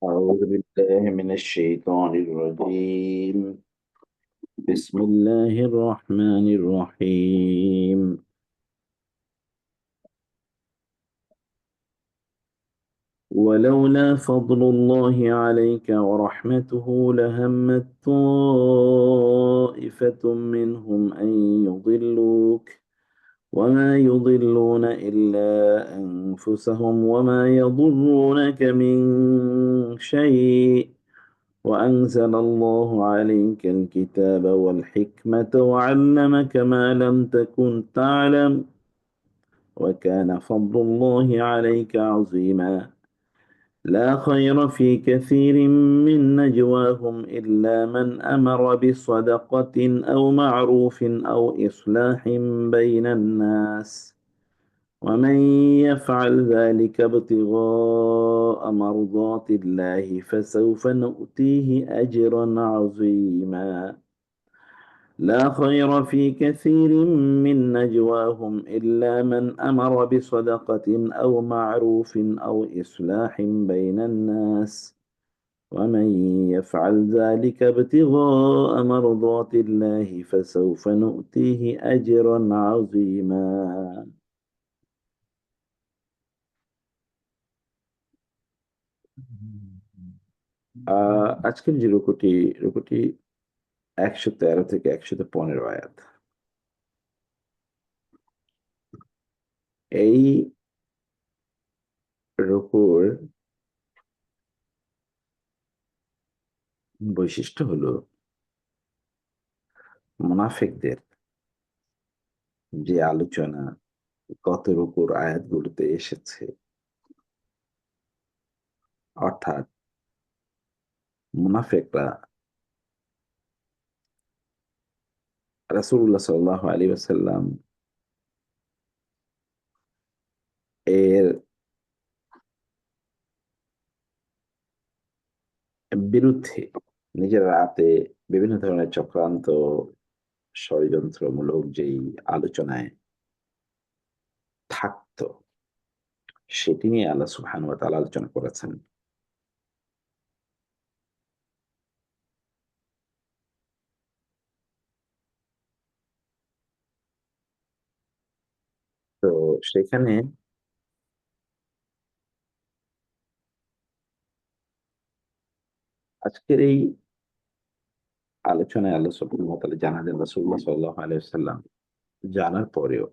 أعوذ بالله من الشيطان الرجيم. بسم الله الرحمن الرحيم. ولولا فضل الله عليك ورحمته لهمت طائفة منهم أن يضلوك وما يضلون إلا أنفسهم وما يضرونك من شيء وأنزل الله عليك الكتاب والحكمة وعلمك ما لم تكن تعلم وكان فضل الله عليك عظيما. لا خير في كثير من نجواهم إلا من أمر بصدقة أو معروف أو إصلاح بين الناس ومن يفعل ذلك ابتغاء مرضات الله فسوف نؤتيه أجرا عظيما. لا خير في كثير من نجواهم إلا من أمر بصدقة أو معروف أو إصلاح بين الناس ومن يفعل ذلك ابتغاء مرضات الله فسوف نؤتيه أجرا عظيما. আজকের যে রুকুটি ১১৩ থেকে ১১৫ আয়াত। এই রুকুর বৈশিষ্ট্য হলো মুনাফিকদের যে আলোচনা গত রুকুর আয়াতগুলোতে এসেছে, অর্থাৎ মুনাফিকরা রাসূলুল্লাহ সাল্লাল্লাহু আলাইহি ওয়াসাল্লাম এর বিরুদ্ধে নিজের রাতে বিভিন্ন ধরনের চক্রান্ত, ষড়যন্ত্রমূলক যেই আলোচনায় থাকতো, সেটি নিয়ে আল্লাহ সুবহানাহু ওয়া তাআলা আলোচনা করেছেন। তো সেখানে আজকের এই আলোচনায় আল্লাহ সুবহানাহু ওয়া তাআলা জানালেন রাসূলুল্লাহ সাল্লাল্লাহু আলাইহি ওয়াসাল্লাম জানার পরেও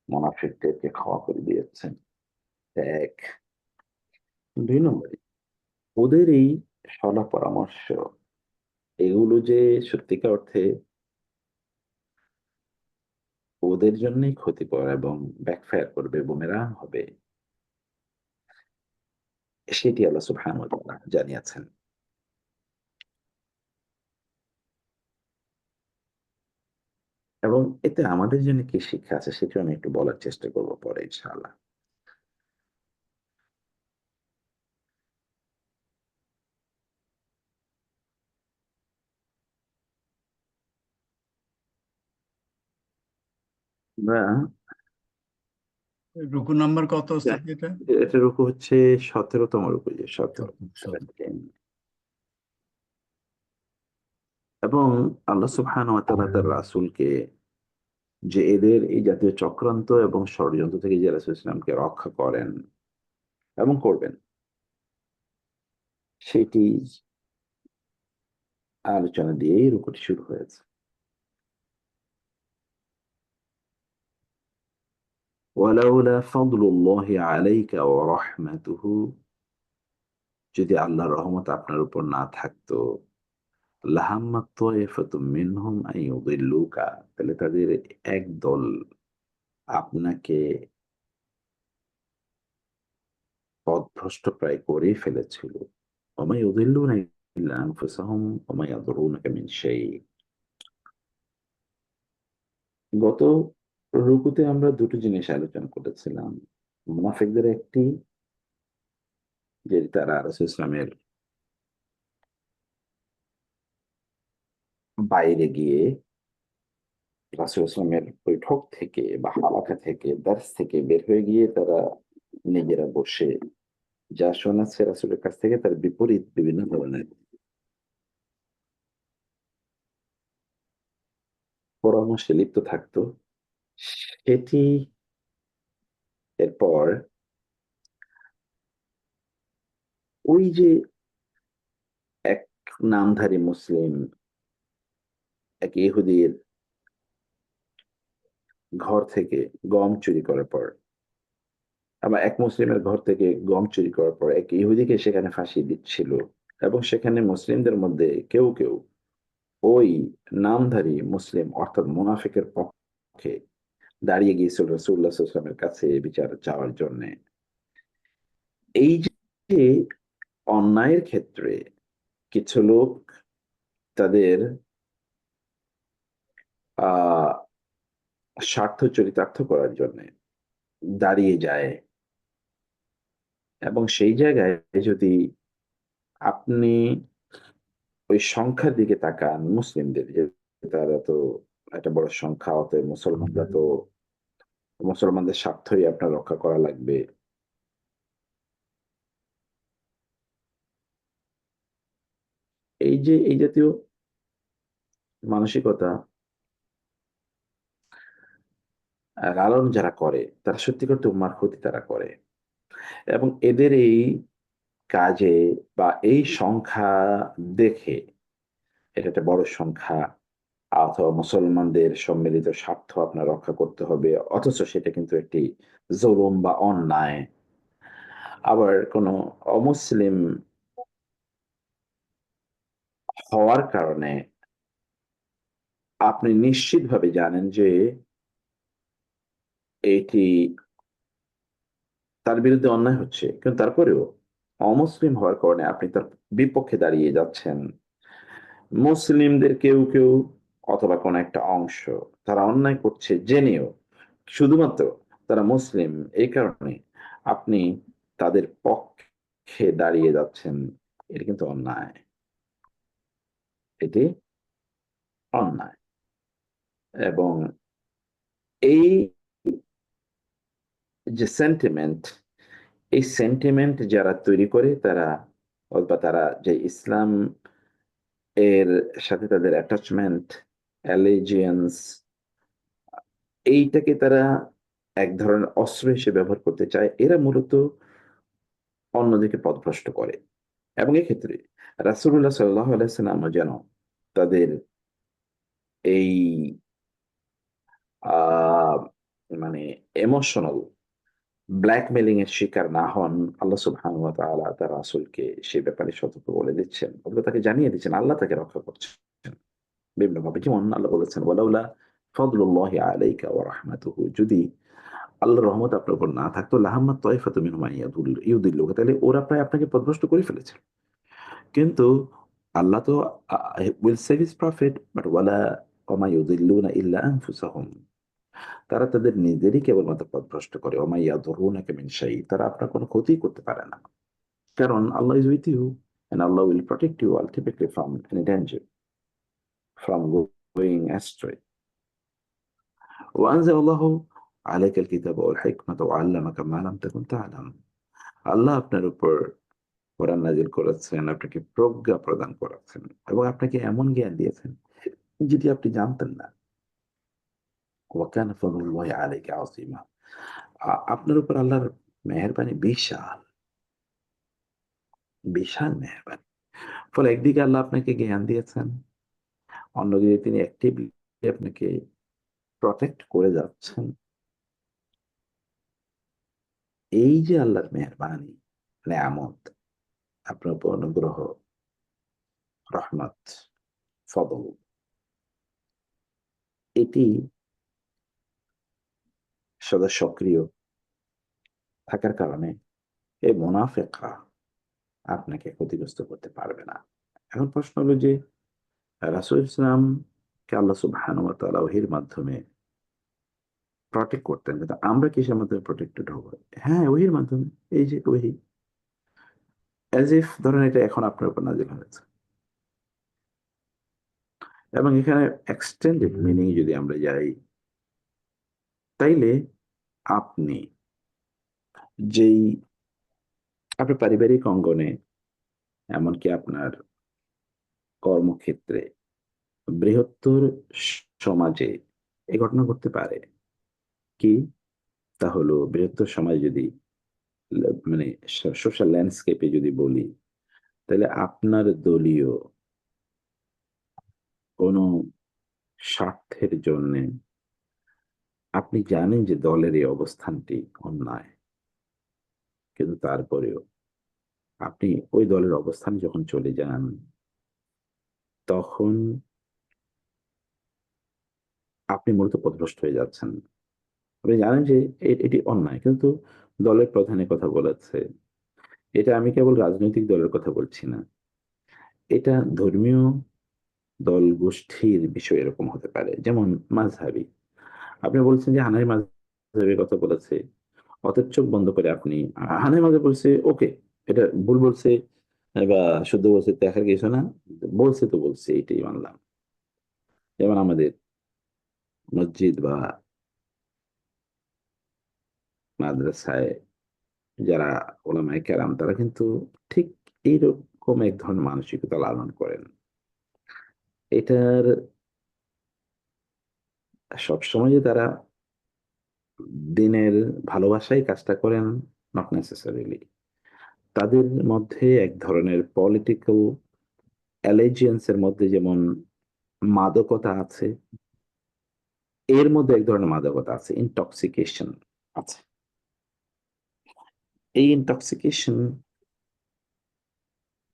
মুনাফিকদেরকে ক্ষমা করে দিয়েছেন। ১, ২ নম্বরে ওদের এই সলা পরামর্শ এগুলো যে সত্যিকার অর্থে ওদের জন্যই ক্ষতিকর এবং ব্যাকফায়ার করবে, বুমেরাং হবে, সেটি আল্লাহ সুবহানাহু ওয়া তাআলা জানিয়েছেন। এবং এতে আমাদের জন্য কি শিক্ষা আছে সেটিও আমি একটু বলার চেষ্টা করব পরে ইনশাআল্লাহ। আমরা রুকু নাম্বার কত এটা ওস্তাদ এটা? এটা রুকু হচ্ছে ১৭ তম রুকু, যে ১৭ 17। এবং আল্লাহ সুবহানাহু ওয়া তাআলা তার রাসূলকে যে এদের এই জাতীয় চক্রান্ত এবং ষড়যন্ত্র থেকে যে রাসূল ইসলামকে রক্ষা করেন এবং করবেন, সেটি আলোচনা দিয়েই রুকুটি শুরু হয়েছে। ওয়ালাউলা ফাদলুল্লাহি আলাইকা ওয়া রাহমাতুহু, যদি আল্লাহর রহমত আপনার উপর না থাকতো, লাহাম্মাত তায়েফাতুম মিনহুম আন ইউদিল্লুকা, তাহলে তাদের একদল আপনাকে পথভ্রষ্টপ্রায় করেই ফেলেছিল। ওমা ইউদিল্লুনা ইল্লা আনফুসাহুম ওমা ইয়াদুরুনাকা মিন শাই। গত রুকুতে আমরা দুটো জিনিস আলোচনা করেছিলাম। মুনাফিকদের একটি, যে তারা রাসূল ইসলামের বাইরে গিয়ে রাসূল ইসলামের বৈঠক থেকে বা হালাকা থেকে, দার্স থেকে বের হয়ে গিয়ে তারা নিজেরা বসে যা শোনাচ্ছে রাসূলের কাছ থেকে তার বিপরীত বিভিন্ন ধরনের পরামর্শে লিপ্ত থাকতো। সেটি এরপর ওই যে এক নামধারী মুসলিম এক ইহুদির ঘর থেকে গম চুরি করার পর, আবার এক মুসলিমের ঘর থেকে গম চুরি করার পর এক ইহুদিকে সেখানে ফাঁসি দিচ্ছিল, এবং সেখানে মুসলিমদের মধ্যে কেউ কেউ ওই নামধারী মুসলিম অর্থাৎ মুনাফিকের পক্ষে দাঁড়িয়ে গিয়েছিল রাসূলুল্লাহ সাল্লাল্লাহু আলাইহি ওয়াসাল্লামের কাছে বিচার চাওয়ার জন্য। এই যে অন্যায়ের ক্ষেত্রে কিছু লোক তাদের আহ স্বার্থ চরিতার্থ করার জন্য দাঁড়িয়ে যায়, এবং সেই জায়গায় যদি আপনি ওই সংখ্যার দিকে তাকান মুসলিমদের, যে তারা তো একটা বড় সংখ্যা, অতএব মুসলমানরা তো মুসলমানদের স্বার্থই আপনার রক্ষা করা লাগবে। এই যে এই জাতীয় মানসিকতা লালন যারা করে তারা সত্যি করতে উম্মার ক্ষতি তারা করে, এবং এদের এই কাজে বা এই সংখ্যা দেখে, এটা একটা বড় সংখ্যা অথবা মুসলমানদের সম্মিলিত স্বার্থ আপনার রক্ষা করতে হবে, অথচ সেটা কিন্তু একটি জুলুম বা অন্যায়। আবার কোন অমুসলিম হওয়ার কারণে আপনি নিশ্চিতভাবে জানেন যে এটি তার বিরুদ্ধে অন্যায় হচ্ছে, কিন্তু তারপরেও অমুসলিম হওয়ার কারণে আপনি তার বিপক্ষে দাঁড়িয়ে যাচ্ছেন। মুসলিমদের কেউ কেউ অথবা কোন একটা অংশ তারা অন্যায় করছে জেনেও, শুধুমাত্র তারা মুসলিম এই কারণে আপনি তাদের পক্ষে দাঁড়িয়ে যাচ্ছেন, এটা কিন্তু অন্যায়। এটি অন্যায়। এবং এই যে সেন্টিমেন্ট, এই সেন্টিমেন্ট যারা তৈরি করে তারা, অথবা তারা যে ইসলাম এর সাথে তাদের অ্যাটাচমেন্ট, অ্যালিজিয়েন্স, এইটাকে তারা এক ধরনের অস্ত্র হিসেবে ব্যবহার করতে চায়। এরা মূলত অন্যদিকে পথভ্রষ্ট করে, এবং এক্ষেত্রে রাসূলুল্লাহ সাল্লাল্লাহু আলাইহি ওয়াসাল্লামও যেন তাদের এই আহ মানে ইমোশনাল ব্ল্যাকমেইলিং এর শিকার না হন। আল্লাহ সুবহানাহু ওয়া তাআলা তার রাসূলকে সে ব্যাপারে সতর্ক বলে দিচ্ছেন, অথবা তাকে জানিয়ে দিচ্ছেন আল্লাহ তাকে রক্ষা করছেন বিভিন্নভাবে। যেমন আল্লাহ বলেছেন, ওয়ালাউলা ফাদলুল্লাহি আলাইকা ওয়া রাহমাতুহু, যদি আল্লাহর রহমত আপনার উপর না থাকতো লাহাম্মাত তাইফাতু মিনহুম আন ইউদিল্লুকা, তাহলে ওরা প্রায় আপনাকে পথভ্রষ্ট করে ফেলেছে। কিন্তু আল্লাহ তো will save his prophet, but ওয়ালা ওয়ামা ইউদিল্লুনা ইল্লা আনফুসাহুম, তারা তাদের নিজেরই কেবলমাত্র পথভ্রষ্ট করে। ওমা ইয়াদুরুনাকা মিন শাই, তারা আপনার কোনো ক্ষতি করতে পারে না, কারণ আল্লাহ is with you and Allah will protect you ultimately from any danger, from going astray. وأنزل الله عليك الكتاب والحكمة وعلمك ما لم تكن تعلم, আল্লাহ আপনার উপর কোরআন নাজিল করেছেন, আপনাকে প্রজ্ঞা প্রদান করেছেন, এবং আপনাকে এমন জ্ঞান দিয়েছেন যেটি আপনি জানতেন না। ওয়াকানা ফাদলুল্লাহি আলাইকা আযীমা, আপনার উপর আল্লাহর মেহেরবানি বিশাল, বিশাল মেহেরবানি। ফলে একদিকে আল্লাহ আপনাকে জ্ঞান দিয়েছেন, অন্যদিকে তিনি অ্যাক্টিভলি আপনাকে প্রটেক্ট করে যাচ্ছেন। এই যে আল্লাহর মেহেরবানি, নেয়ামত, আপনার উপর অনুগ্রহ, রহমত, ফদল, এটি সদা সক্রিয় থাকার কারণে এই মুনাফিকরা আপনাকে ক্ষতিগ্রস্ত করতে পারবে না। এখন প্রশ্ন হলো যে রাসূল ইসলামকে আল্লাহ সুবহানাহু ওয়া তাআলা ওহীর মাধ্যমে প্রটেক্ট করতেন, কিন্তু আমরা কিসের মাধ্যমে প্রটেক্টেড হবো? হ্যাঁ, ওহীর মাধ্যমে। এই যে ওহী, অ্যাজ ইফ ধরেন এটা এখন আপনার উপর নাযিল হয়েছে, এবং এখানে এক্সটেন্ডেড মিনিং যদি আমরা যাই, তাইলে আপনি যেই আপনার পারিবারিক অঙ্গনে, এমনকি আপনার কর্মক্ষেত্রে, বৃহত্তর সমাজে এই ঘটনা ঘটতে পারে। কি? তা হলো বৃহত্তর সমাজ যদি মানে সোশ্যাল ল্যান্ডস্কেপে যদি বলি, তাহলে আপনার দলীয় কোনো স্বার্থের জন্যে আপনি জানেন যে দলের এই অবস্থানটি অন্যায়। কিন্তু তারপরেও আপনি ওই দলের অবস্থানে যখন চলে যান, তখন আপনি মূলত পথভ্রষ্ট হয়ে যাচ্ছেন। আপনি জানেন যে এটি অন্যায়। কিন্তু দলের প্রধান এ কথা বলেছে। এটা আমি কেবল রাজনৈতিক দলের কথা বলছি না। এটা ধর্মীয় দল গোষ্ঠীর বিষয় এরকম হতে পারে। যেমন মাযহাবী। আপনি বলছেন যে হানাফি মাযহাবের কথা বলেছে। অতএব চোখ বন্ধ করে আপনি হানাফি মাযহাব বলছে ওকে, এটা ভুল বলছে বা শুদ্ধ বলছে দেখার কিছু না। বলছে তো বলছে এটাই মানলাম। যেমন আমাদের মসজিদ বা মাদ্রাসায় যারা ওলামায়ে কেরাম তারা কিন্তু ঠিক এইরকম এক ধরনের মানসিকতা লালন করেন। এটার সবসময় যে তারা দিনের ভালোবাসায় কাজটা করেন, নট নেসেসারিলি। তাদের মধ্যে এক ধরনের পলিটিক্যাল অ্যালিজিয়েন্স এর মধ্যে যেমন মাদকতা আছে, এর মধ্যে এক ধরনের মাদকতা আছে, ইনটক্সিকেশন আছে। এই ইনটক্সিকেশন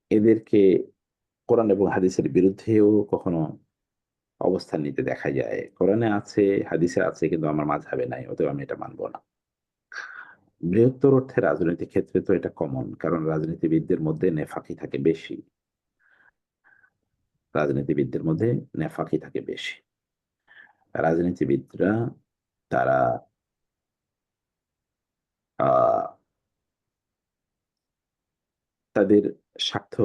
এদেরকে কোরআন এবং হাদিসের বিরুদ্ধেও কখনো অবস্থান নিতে দেখা যায়। কোরআনে আছে, হাদিসে আছে কিন্তু আমার মাযহাবে নাই। অতএব আমি এটা মানব না। বৃহত্তর অর্থে রাজনৈতিক ক্ষেত্রে তো এটা কমন। কারণ রাজনীতিবিদদের মধ্যে নেফাকি থাকে বেশি। রাজনীতিবিদদের মধ্যে নেফাকি থাকে বেশি। রাজনীতিবিদরা তারা আ তাদের স্বার্থ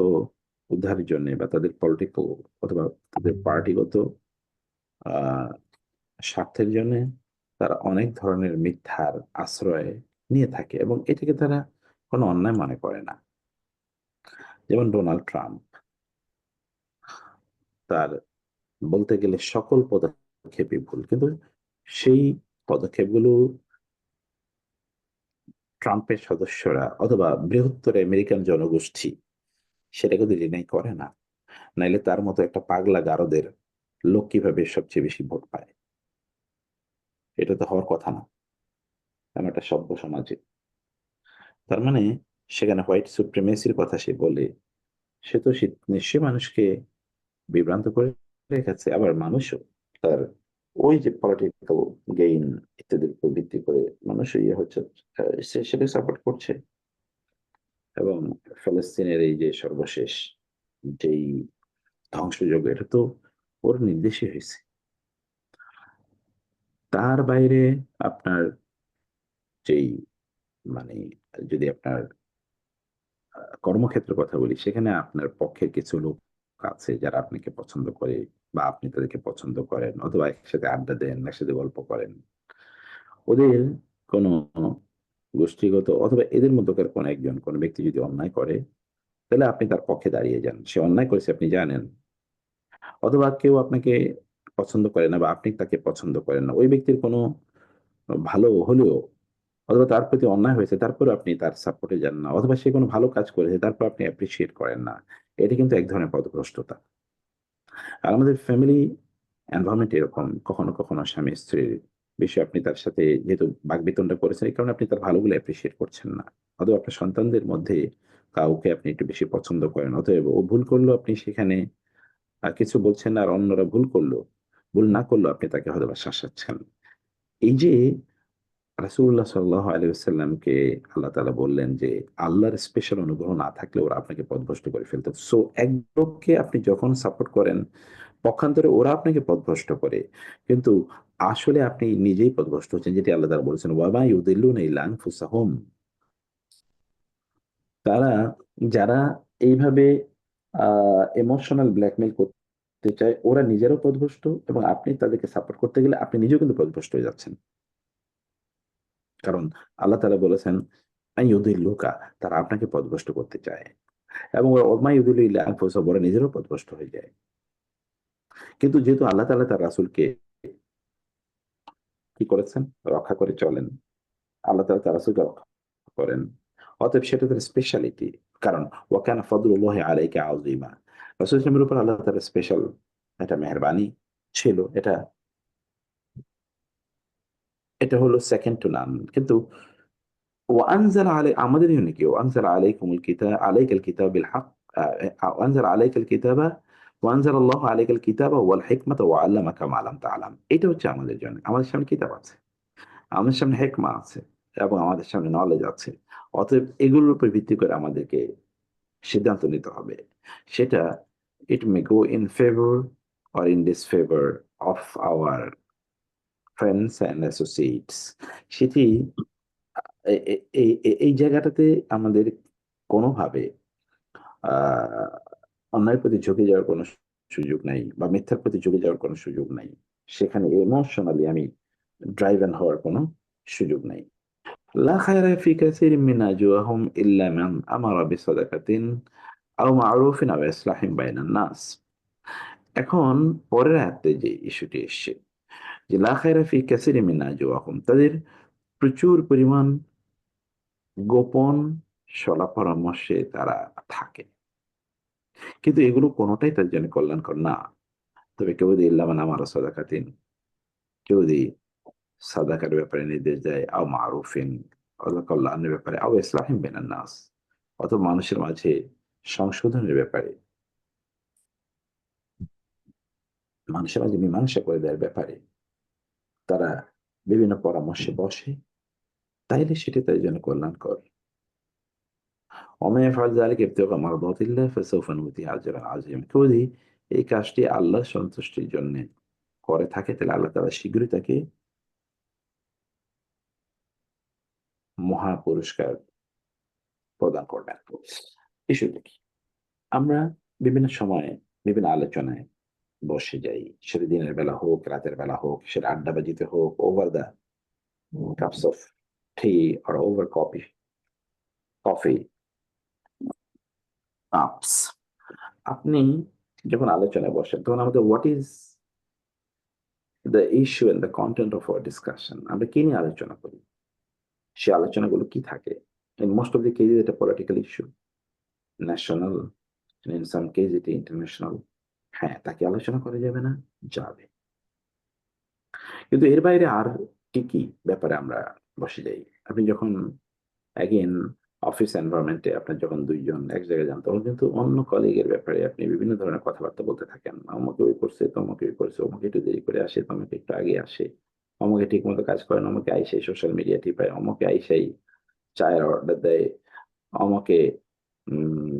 উদ্ধারের জন্যে বা তাদের পলিটিক্যাল অথবা তাদের পার্টিগত আ স্বার্থের জন্যে তারা অনেক ধরনের মিথ্যার আশ্রয় নিয়ে থাকে এবং এটাকে তারা কোনো অন্যায় মনে করে না। যেমন ডোনাল্ড ট্রাম্প, তার বলতে গেলে সকল পদক্ষেপই ভুল। কিন্তু সেই পদক্ষেপগুলো ট্রাম্পের সদস্যরা অথবা বৃহত্তর আমেরিকান জনগোষ্ঠী সেটা কিন্তু ডিনাই করে না। নাইলে তার মতো একটা পাগলা গারদের লোক কিভাবে সবচেয়ে বেশি ভোট পায়? এটা তো হওয়ার কথা না। এমন একটা সভ্য সমাজে। তার মানে সেখানে হোয়াইট সুপ্রিমেসির কথা সে বলে, সে তো নিশ্চয়ই মানুষকে বিভ্রান্ত করে রেখেছে। আবার মানুষও তার ওই যে পলিটিক্যাল গেইন ইত্যাদির উপর ভিত্তি করে মানুষও ইয়ে হচ্ছে, সে সেটাকে সাপোর্ট করছে। এবং ফলস্তিনের এই যে সর্বশেষ যেই ধ্বংসযজ্ঞ এটা তো ওর নির্দেশই হয়েছে। তার বাইরে আপনার যেই মানে যদি আপনার কর্মক্ষেত্রের কথা বলি, সেখানে আপনার পক্ষের কিছু লোক আছে যারা আপনাকে পছন্দ করে বা আপনি তাদেরকে পছন্দ করেন অথবা একসাথে আড্ডা দেন, একসাথে গল্প করেন। ওদের কোনো গোষ্ঠীগত অথবা এদের মধ্যকার কোনো একজন কোনো ব্যক্তি যদি অন্যায় করে, তাহলে আপনি তার পক্ষে দাঁড়িয়ে যান। সে অন্যায় করেছে আপনি জানেন। অথবা কেউ আপনাকে পছন্দ করে না বা আপনি তাকে পছন্দ করেন না। ওই ব্যক্তির কোনো ভালো হলেও অথবা তার প্রতি অন্যায় হয়েছে তারপরেও আপনি তার সাপোর্টে যান না। অথবা সে কোনো ভালো কাজ করেছে তারপর আপনি অ্যাপ্রিশিয়েট করেন না। এটা কিন্তু এক ধরনের পথভ্রষ্টতা। আর আমাদের ফ্যামিলি এনভায়রনমেন্ট এরকম। কখনো, কখনো স্বামী-স্ত্রীর বিষয়ে আপনি তার সাথে যেহেতু বাকবিতণ্ডা করেছেন, এই কারণে আপনি তার ভালোগুলো অ্যাপ্রিশিয়েট করছেন না। অথবা আপনার সন্তানদের মধ্যে কাউকে আপনি একটু বেশি পছন্দ করেন। অতএব ও ভুল করলেও আপনি সেখানে কিছু বলছেন না, আর অন্যরা ভুল না করলেও আপনি তাকে হয়তোবা শাসাচ্ছেন। এই যে রাসূলুল্লাহ সাল্লাল্লাহু আলাইহি ওয়াসাল্লামকে আল্লাহ তাআলা বললেন যে, আল্লাহর স্পেশাল অনুগ্রহ না থাকলে ওরা আপনাকে পথভ্রষ্ট করে ফেলত। সো এক লোককে আপনি যখন সাপোর্ট করেন, পক্ষান্তরে ওরা আপনাকে পথভ্রষ্ট করে। কিন্তু আসলে আপনি নিজেই পথভ্রষ্ট হচ্ছেন, যেটি আল্লাহ তাআলা বলেছেন, "ওয়া মা ইউদিল্লুনা ইল্লা আনফুসাহুম।" তারা যারা এইভাবে আ ইমোশনাল ব্ল্যাকমেইল করতে চায়, ওরা নিজেরাও পথভ্রষ্ট এবং আপনি তাদেরকে সাপোর্ট করতে গেলে আপনি নিজেও কিন্তু পথভ্রষ্ট হয়ে যাচ্ছেন। কারণ আল্লাহ তাআলা বলেছেন আইয়ুদিল্লুকা, তারা আপনাকে পথভ্রষ্ট করতে চায়। এবং ওমা ইউদিল্লু ইল্লা আনফুসাহুম, ওরা নিজেরাও পথভ্রষ্ট হয়ে যায়। কিন্তু যেহেতু আল্লাহ তাআলা তার রাসূলকে কি করেছেন? রক্ষা করে চলেন। আল্লাহ তাআলা তার রাসূলকে রক্ষা করেন। অতএব সেটা তার স্পেশালিটি। কারণ ওয়া কানা ফাদলুল্লাহি আলাইকা আযীমা। রাসূল সাল্লাল্লাহু আলাইহি ওয়াসাল্লামের উপর আল্লাহ তাআলার স্পেশাল একটা মেহেরবানি ছিল। এটা হলো সেকেন্ড টু নান। কিন্তু وأنزل আমাদের জন্য কি وأنزل عليكم عليك الكتاب بالحق وأنزل عليك الكتاب وأنزل الله عليك الكتاب والحكمة وعلمك ما لم تعلم। এটা হচ্ছে আমাদের জন্য। আমাদের সামনে কিতাব আছে। আমাদের সামনে হিকমা আছে এবং আমাদের সামনে নলেজ আছে। অতএব এগুলোর উপর ভিত্তি করে আমাদেরকে সিদ্ধান্ত নিতে হবে। সেটা it may go in favor or in disfavor of our friends and associates। সেটি এ এ এই এই জায়গাটাতে আমাদের কোনোভাবে আ অন্যায়ের প্রতি ঝুঁকে যাওয়ার কোনো সুযোগ নাই বা মিথ্যার প্রতি ঝুঁকে যাওয়ার কোনো সুযোগ নাই। সেখানে ইমোশনালি আমি ড্রাইভেন হওয়ার কোনো সুযোগ নাই। লা খায়রা ফি কাসিরিন মিন নাজওয়াহুম ইল্লা মান আমারা বিসাদাকাতিন আও মা'রুফিন আও ইসলাহিম বাইনান নাস। এখন পরের আয়াতে যে ইস্যুটি এসছে যে লা খায়রা ফি কাসিরিন মিন নাজওয়াহুম, তাদের প্রচুর পরিমাণ গোপন সলা-পরামর্শে তারা থাকে। কিন্তু এগুলো কোনটাই তাদের জন্য কল্যাণকর না। তবে কেউ যদি ইল্লা মান আমারা সাদাকাতিন, কেউ যদি সাদাকার ব্যাপারে নির্দেশ দেয়, আও মারুফিন, অথবা কল্যাণের ব্যাপারে, আও ইসলাহিম বাইনান নাস, অথবা মানুষের মাঝে সংশোধনের ব্যাপারে, মানুষের মাঝে মীমাংসা করে দেওয়ার ব্যাপারে তারা বিভিন্ন পরামর্শে বসে, তাইলে সেটি তাদের জন্য কল্যাণকর। ওয়া মান ইয়াফআল যালিকা ইবতিগা মারদাতিল্লাহ ফাসাউফা নু'তিহি আজরান আযীমা। কেউ যদি এই কাজটি আল্লাহর সন্তুষ্টির জন্যে করে থাকে, তাহলে আল্লাহ তাআলা শীঘ্রই তাকে মহা পুরস্কার প্রদান করবেন। ইস্যুটা কি? আমরা বিভিন্ন সময়ে বিভিন্ন আলোচনায় বসে যাই। সেটা দিনের বেলা হোক, রাতের বেলা হোক, সেটা আড্ডাবাজিতে হোক, over the cups of tea or over coffee cups. আপনি যখন আলোচনায় বসেন তখন আমাদের what is the issue and the content of our discussion, আমরা কি নিয়ে আলোচনা করি? সে আলোচনাগুলো কি থাকে? In most of the cases এটা political issue, national, in some case এটা ইন্টারন্যাশনাল। হ্যাঁ, তাকে আলোচনা করা যাবে না? যাবে। কিন্তু এর বাইরে আর কি ব্যাপারে আমরা বসে যাই? আপনি যখন অ্যাগেইন অফিস এনভায়রনমেন্ট এ আপনার যখন ২ জন এক জায়গায় যান, তখন কিন্তু অন্য কলিগের ব্যাপারে আপনি বিভিন্ন ধরনের কথাবার্তা বলতে থাকেন। অমুকে ওই করছে, তমুকে ওই করছে, অমুকে একটু দেরি করে আসে, তমুকে একটু আগে আসে। অমুকে ঠিকমতো কাজ করে না, অমুকে আইসাই সোশ্যাল মিডিয়া টিপায়, অমুকে আইসাই চায়ের অর্ডার দেয়, অমুকে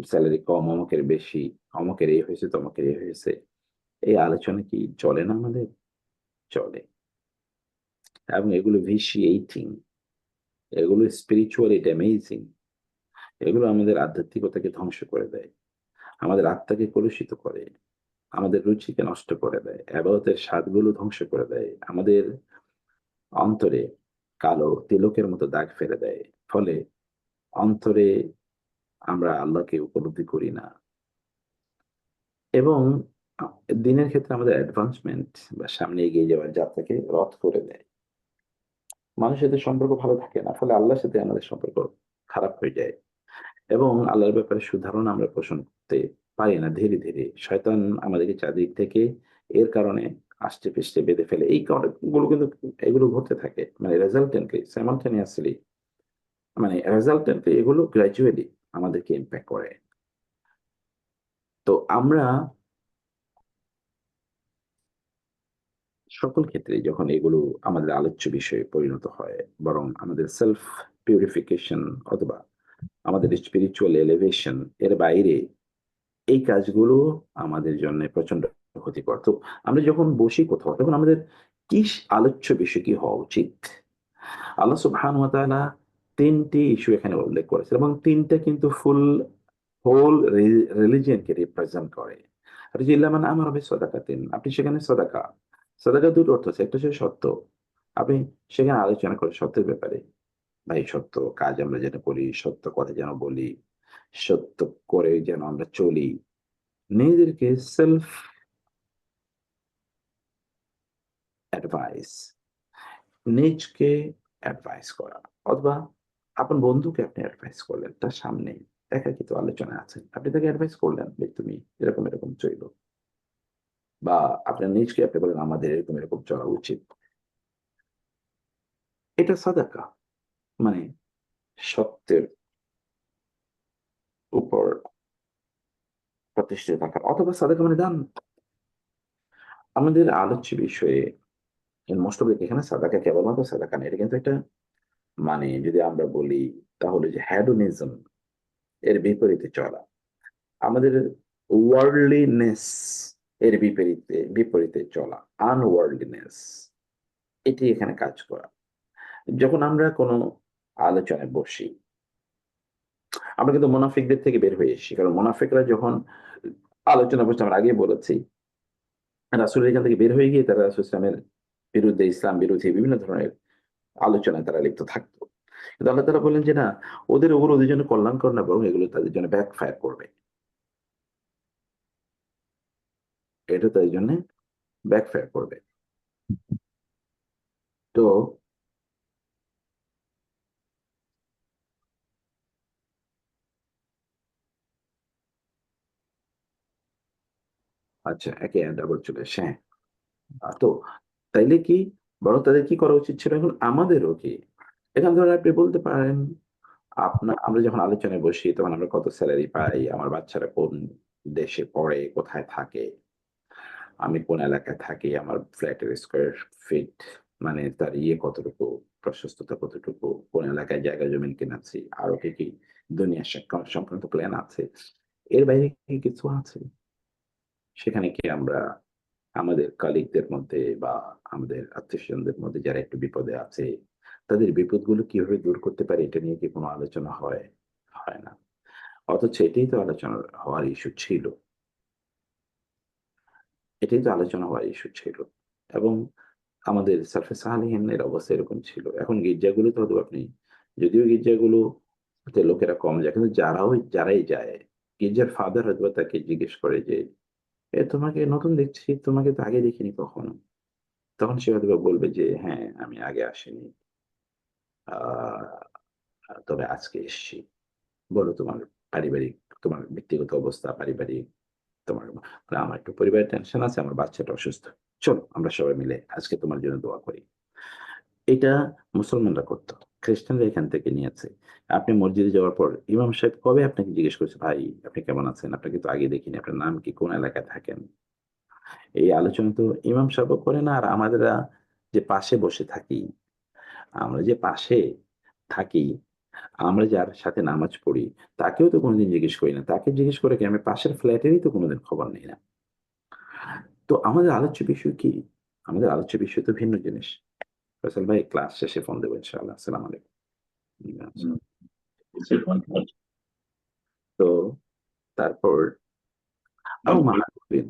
সেলারি কম, অমুকের বেশি, অমুকের এই হয়েছে, তমুকের এই হয়েছে। এই আলোচনা কি চলে না আমাদের? চলে। এবং এগুলো vitiating, এগুলো spiritually damaging, এগুলো আমাদের আধ্যাত্মিকতাকে ধ্বংস করে দেয়। আমাদের আত্মাকে কলুষিত করে, আমাদের রুচিকে নষ্ট করে দেয়, ইবাদতের স্বাদগুলো ধ্বংস করে দেয়। আমাদের অন্তরে কালো তিলকের মতো দাগ ফেলে দেয়। ফলে অন্তরে আমরা আল্লাহকে উপলব্ধি করি না এবং আ দিনের ক্ষেত্রে আমাদের অ্যাডভান্সমেন্ট বা সামনে এগিয়ে যাওয়ার যাত্রাকে রদ করে দেয়। মানুষের সাথে সম্পর্ক ভালো থাকে না। ফলে আল্লাহর সাথে আমাদের সম্পর্ক খারাপ হয়ে যায়। এবং আল্লাহর ব্যাপারে সুধারণা আমরা পোষণ করতে পারি না। ধীরে, ধীরে শয়তান আমাদেরকে চারদিক থেকে এর কারণে আষ্টে-পৃষ্ঠে বেঁধে ফেলে। এই গুলো কিন্তু এগুলো ঘটতে থাকে। মানে resultantly simultaneously, মানে resultantly এগুলো gradually আমাদেরকে ইমপ্যাক্ট করে। তো আমরা সকল ক্ষেত্রেই যখন এগুলো আমাদের আলোচ্য বিষয়ে পরিণত হয়, বরং আমাদের সেলফ পিউরিফিকেশন অথবা আমাদের স্পিরিচুয়াল এলিভেশন এর বাইরে এই কাজগুলো আমাদের জন্যে প্রচন্ড ক্ষতিকর। তো আমরা যখন বসি কোথাও তখন আমাদের আলোচ্য বিষয় কি হওয়া উচিত? আল্লাহ সুবহানাহু ওয়া তাআলা ৩ টি ইস্যু এখানে উল্লেখ করেছেন এবং ৩ টা কিন্তু হোল রিলিজিয়ন কে রিপ্রেজেন্ট করে। আর যে ইল্লা মান আমারা বিসসাদাকাতিন, আপনি সেখানে সাদাকা ২ টো অর্থ আছে। একটা হচ্ছে সত্য। আপনি সেখানে আলোচনা করেন সত্যের ব্যাপারে। ভাই সত্য কাজ আমরা যেন করি, সত্য কথা যেন বলি, সত্য করে যেন আমরা চলি। নিজেদেরকে সেলফ অ্যাডভাইস, নিজকে অ্যাডভাইস করা অথবা আপনার বন্ধুকে আপনি অ্যাডভাইস করলেন তার সামনে একাকিত্ব আলোচনায় আছেন। আপনি তাকে অ্যাডভাইস করলেন যে, "তুমি এরকম, এরকম চইলো।" বা আপনার নিজকে আপনি বলেন, "আমাদের এরকম, এরকম চলা উচিত।" এটা সাদাকা। মানে সত্যের উপর প্রতিষ্ঠিত থাকা অথবা সাদাকা মানে দান। আমাদের আলোচ্য বিষয়ে মোস্ট অফ এখানে সাদাকা কেবলমাত্র সাদাকা না। এটা কিন্তু একটা মানে যদি আমরা বলি তাহলে যে হেডোনিজম এর বিপরীতে চলা। আমাদের ওয়ার্ল্ডলিনেস এর বিপরীতে চলা। আনওয়ার্ল্ডলিনেস এটি এখানে কাজ করা। যখন আমরা কোনো আলোচনায় বসি, আমরা কিন্তু মুনাফিকদের থেকে বের হয়ে এসেছি। কারণ মুনাফিকরা যখন আলোচনা বসছে আমরা আগেই বলেছি, রাসূল এখান থেকে বের হয়ে গিয়ে তারা রাসূল ইসলামের বিরুদ্ধে, ইসলাম বিরোধী বিভিন্ন ধরনের আলোচনায় তারা লিপ্ত থাকত। কিন্তু আল্লাহ তাআলা বললেন যে, "না, ওগুলো ওদের জন্য কল্যাণকর না বরং এগুলো তাদের জন্য ব্যাকফায়ার করবে।" এটা তাদের জন্যে ব্যাকফায়ার করবে। তো আচ্ছা, একে ডাবল চলে আসে, হ্যাঁ। তো তাইলে কি বরং তাদের কি করা উচিত ছিল এখন আমাদেরও কি? এখন ধরেন আপনি বলতে পারেন, আমরা যখন আলোচনায় বসি তখন আমরা কত সেলারি পাই, আমার বাচ্চারা কোন দেশে পড়ে, কোথায় থাকে, আমি কোন এলাকায় থাকি, আমার ফ্ল্যাটের স্কয়ার ফিট মানে তার কতটুকু, প্রশস্ততা কতটুকু, কোন এলাকায় জায়গা জমিন কিনেছি, আরো কি দুনিয়া সংক্রান্ত প্ল্যান আছে। এর বাইরে কি কিছু আছে? সেখানে কি আমরা আমাদের কলিগদের মধ্যে বা আমাদের আত্মীয়স্বজনদের মধ্যে যারা একটু বিপদে আছে, তাদের বিপদগুলো কিভাবে দূর করতে পারি এটা নিয়ে কি কোনো আলোচনা হয়? হয় না। অথচ এটাই তো আলোচনা হওয়ার ইস্যু ছিল। এটাই তো আলোচনা হওয়ার ইস্যু ছিল। এবং আমাদের সালফে সালেহীনের অবস্থা এরকম ছিল। এখন গির্জাগুলোতে হয়তো আপনি যদিও গির্জাগুলোতে লোকেরা কম যায় কিন্তু যারাই যায়, গির্জার ফাদার হয়তোবা তাকে জিজ্ঞেস করে যে, তোমাকে নতুন দেখছি, তোমাকে তো আগে দেখিনি কখনো।" তখন সে হয়তোবা বলবে যে, "হ্যাঁ, আমি আগে আসিনি। আ তবে আজকে এসছি। বলো পারিবারিক তোমার ব্যক্তিগত অবস্থা, পারিবারিক আমার একটু পরিবারের টেনশন আছে, আমার বাচ্চাটা অসুস্থ। চলো আমরা সবাই মিলে আজকে তোমার জন্য দোয়া করি।" এটা মুসলমানরা করত। খ্রিস্টানরা এখান থেকে নিয়েছে। আপনি মসজিদে যাওয়ার পর ইমাম সাহেব কবে আপনাকে জিজ্ঞেস করেছে, "ভাই আপনি কেমন আছেন? আপনাকে তো আগে দেখিনি। আপনার নাম কি? কোন এলাকায় থাকেন?" এই আলোচনা তো ইমাম সাহেবও করে না আর আমাদেরা যে পাশে বসে থাকি, আমরা যে পাশে থাকি, আমরা যার সাথে নামাজ পড়ি, তাকেও তো কোনদিন জিজ্ঞেস করি না। তাকে জিজ্ঞেস করে কি আমি পাশের ফ্ল্যাটেরই তো কোনদিন খবর নেই না। তো আমাদের আলোচ্য বিষয় কি? আমাদের আলোচ্য বিষয় তো ভিন্ন জিনিস। ফয়সাল ভাই ক্লাস শেষে ফোন দেব ইনশাআল্লাহ। আসসালামু আলাইকুম। আচ্ছা। তো তারপর মা'রুফিন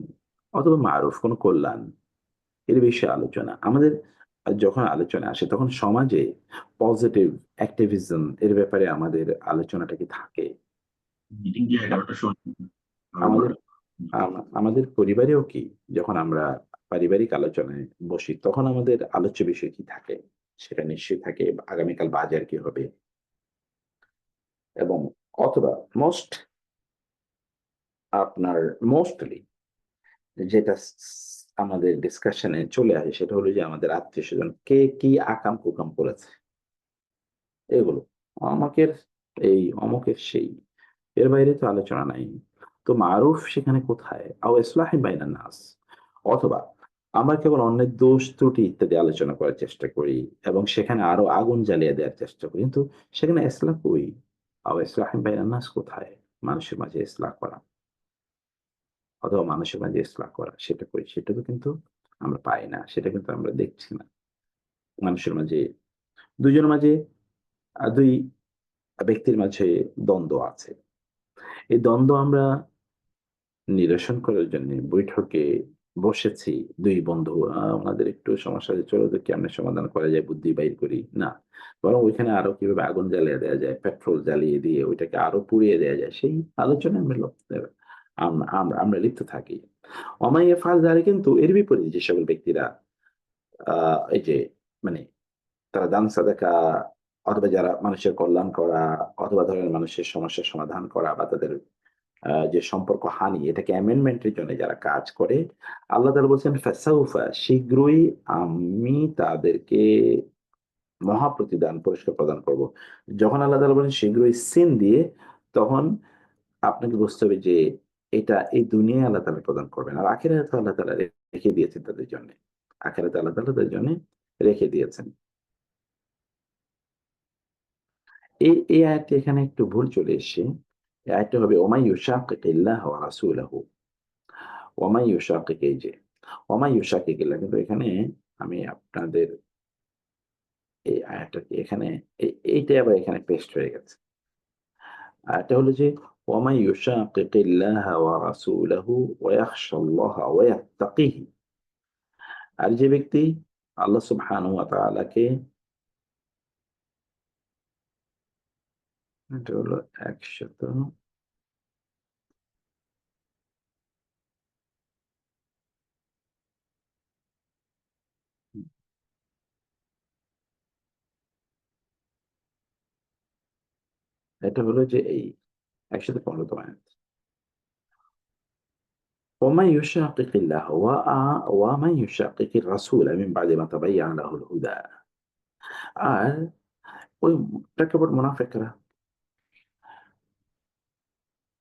অথবা মা'রুফ কোন কল্যাণ এর বিষয়ে আলোচনা। আমাদের যখন আলোচনা আসে তখন সমাজে পজিটিভ অ্যাক্টিভিজম এর ব্যাপারে আমাদের আলোচনাটা কি থাকে? মিটিং যে ১১ টার সময় আমাদের আমাদের পরিবারেও কি যখন আমরা পারিবারিক আলোচনায় বসি তখন আমাদের আলোচ্য বিষয় কি থাকে? সেটা নিশ্চয়ই থাকে আগামীকাল বাজার কি হবে? এবং অথবা আপনার মোস্টলি যেটা আমাদের ডিসকাশন এ চলে আসে সেটা হলো যে আমাদের আত্মীয়স্বজন কে কি আকাম-কুকাম করেছে এগুলো। অমকের এই, অমকের সেই। এর বাইরে তো আলোচনা নাই। তো মারুফ সেখানে কোথায়? আও ইসলাহি বাইনান নাস। অথবা আমরা কেবল অন্যের দোষ ত্রুটি ইত্যাদি আলোচনা করার চেষ্টা করি এবং সেখানে আরো আগুন জ্বালিয়ে দেওয়ার চেষ্টা করি। কিন্তু সেখানে ইসলাহ কই? আও ইসলাহি বাইনান নাস কোথায়? মানুষের মাঝে ইসলাহ করা। অথবা মানুষের মাঝে ইসলাহ করা সেটা কই? সেটা তো কিন্তু আমরা পাই না। সেটা কিন্তু আমরা দেখছি না। মানুষের মাঝে ২ জনের মাঝে ২ ব্যক্তির মাঝে দ্বন্দ্ব আছে। এই দ্বন্দ্ব আমরা নিরসন করার জন্যে বৈঠকে বসেছি ২ বন্ধু। ওনাদের একটু সমস্যা হয়েছে, চলো তো কেমনে সমাধান করা যায়, বুদ্ধি বাইর করি। না। বরং ওইখানে আরো কিভাবে আগুন জ্বালিয়ে দেয়া যায়, পেট্রোল জ্বালিয়ে দিয়ে ওইটাকে আরো পুড়িয়ে দেয়া যায়, সেই আলোচনায় আমরা লিপ্ত থাকি। ওমাইয়া ইয়াফআল যালিকা, কিন্তু এর বিপরীতে যে সকল ব্যক্তিরা আ এই যে মানে তারা দান সাদাকা অথবা যারা মানুষের কল্যাণ করা অথবা ধরেন মানুষের সমস্যার সমাধান করা বা তাদের যে সম্পর্ক হানি এটাকে অ্যামেন্ডমেন্ট এর জন্য যারা কাজ করে, আল্লাহ তাআলা বলছেন ফাসাউফা, শীঘ্রই আমি তাদেরকে মহা প্রতিদান পুরস্কার প্রদান করব। যখন আল্লাহ তাআলা বলেন শীঘ্রই সিন দিয়ে, তখন আপনাকে বুঝতে হবে যে এটা এই দুনিয়ায় আল্লাহ তাআলা প্রদান করবেন। আর আখিরাতে আল্লাহ তাআলা রেখে দিয়েছেন তাদের জন্য। আখিরাতে আল্লাহ তাআলা তাদের জন্য রেখে দিয়েছেন। এই আয়াতটি এখানে একটু ভুল চলে এসছে। এই আয়াতটা হবে ওমাই ইউশাকিকিল্লাহ ওয়া রাসূলাহু। ওমাই ইউশাকিক, এই যে ওমাই ইউশাকিকিল্লাহ, কিন্তু এখানে আমি আপনাদের এই আয়াতটাকে এখানে এইটাই আবার এখানে পেস্ট হয়ে গেছে। আয়াতটা হলো যে ওমাই ইউশাকিকিল্লাহ ওয়া রাসূলাহু ওয়া ইয়াখশাল্লাহ ওয়া ইয়াত্তাকিহি। আর যে ব্যক্তি আল্লাহ সুবহানাহু ওয়া তাআলাকে, এটা হলো ১০০, এটা হলো যে এই ১১৫ তম আয়াত। ومن يشاقق الله ومن يشاقق الرسول من بعد ما تبين له الهدى। আর ওই প্রেক্ষাপট মুনাফিকরা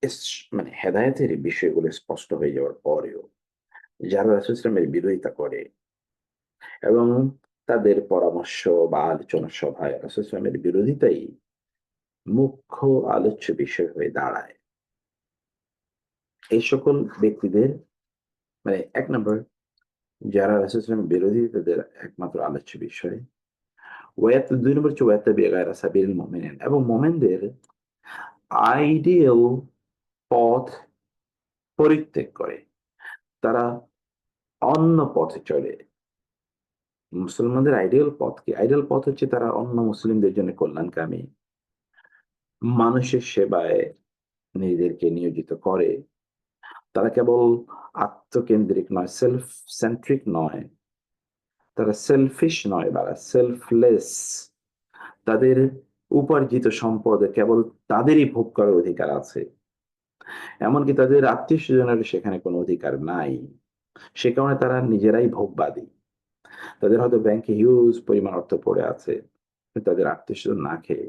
এস মানে হেদায়েতের এই বিষয়গুলো স্পষ্ট হয়ে যাওয়ার পরেও যারা রাসূল ইসলামের বিরোধিতা করে এবং তাদের পরামর্শ বা আলোচনা সভায় রাসূল ইসলামের বিরোধিতাই মুখ্য আলোচ্য বিষয় হয়ে দাঁড়ায়। এই সকল ব্যক্তিদের মানে ১ নাম্বার, যারা রাসূল ইসলামের বিরোধী তাদের একমাত্র আলোচ্য বিষয়। ২ নম্বর হচ্ছে ওয়াত্তাবি গায়রা সাবিলিল মুমিনিন, এবং মুমিনদের আইডিয়াল পথ পরিত্যাগ করে। তারা অন্য পথে চলে। মুসলমানদের আইডিয়াল পথ কি? আইডিয়াল পথ হচ্ছে তারা অন্য মুসলিমদের জন্য কল্যাণকামী, মানুষের সেবায় নিজেদেরকে নিয়োজিত করে। তারা কেবল আত্মকেন্দ্রিক নয়, সেলফ সেন্ট্রিক নয়। তারা সেলফিশ নয়, তারা সেলফলেস। তাদের উপার্জিত সম্পদ কেবল তাদেরই ভোগ করার অধিকার আছে। এমনকি তাদের আত্মীয়-স্বজনেরও সেখানে কোনো অধিকার নাই। সে কারণে তারা নিজেরাই ভোগবাদী। তাদের হয়তো ব্যাংকে হিউজ পরিমাণ অর্থ পড়ে আছে। কিন্তু তাদের আত্মীয়-স্বজন না খেয়ে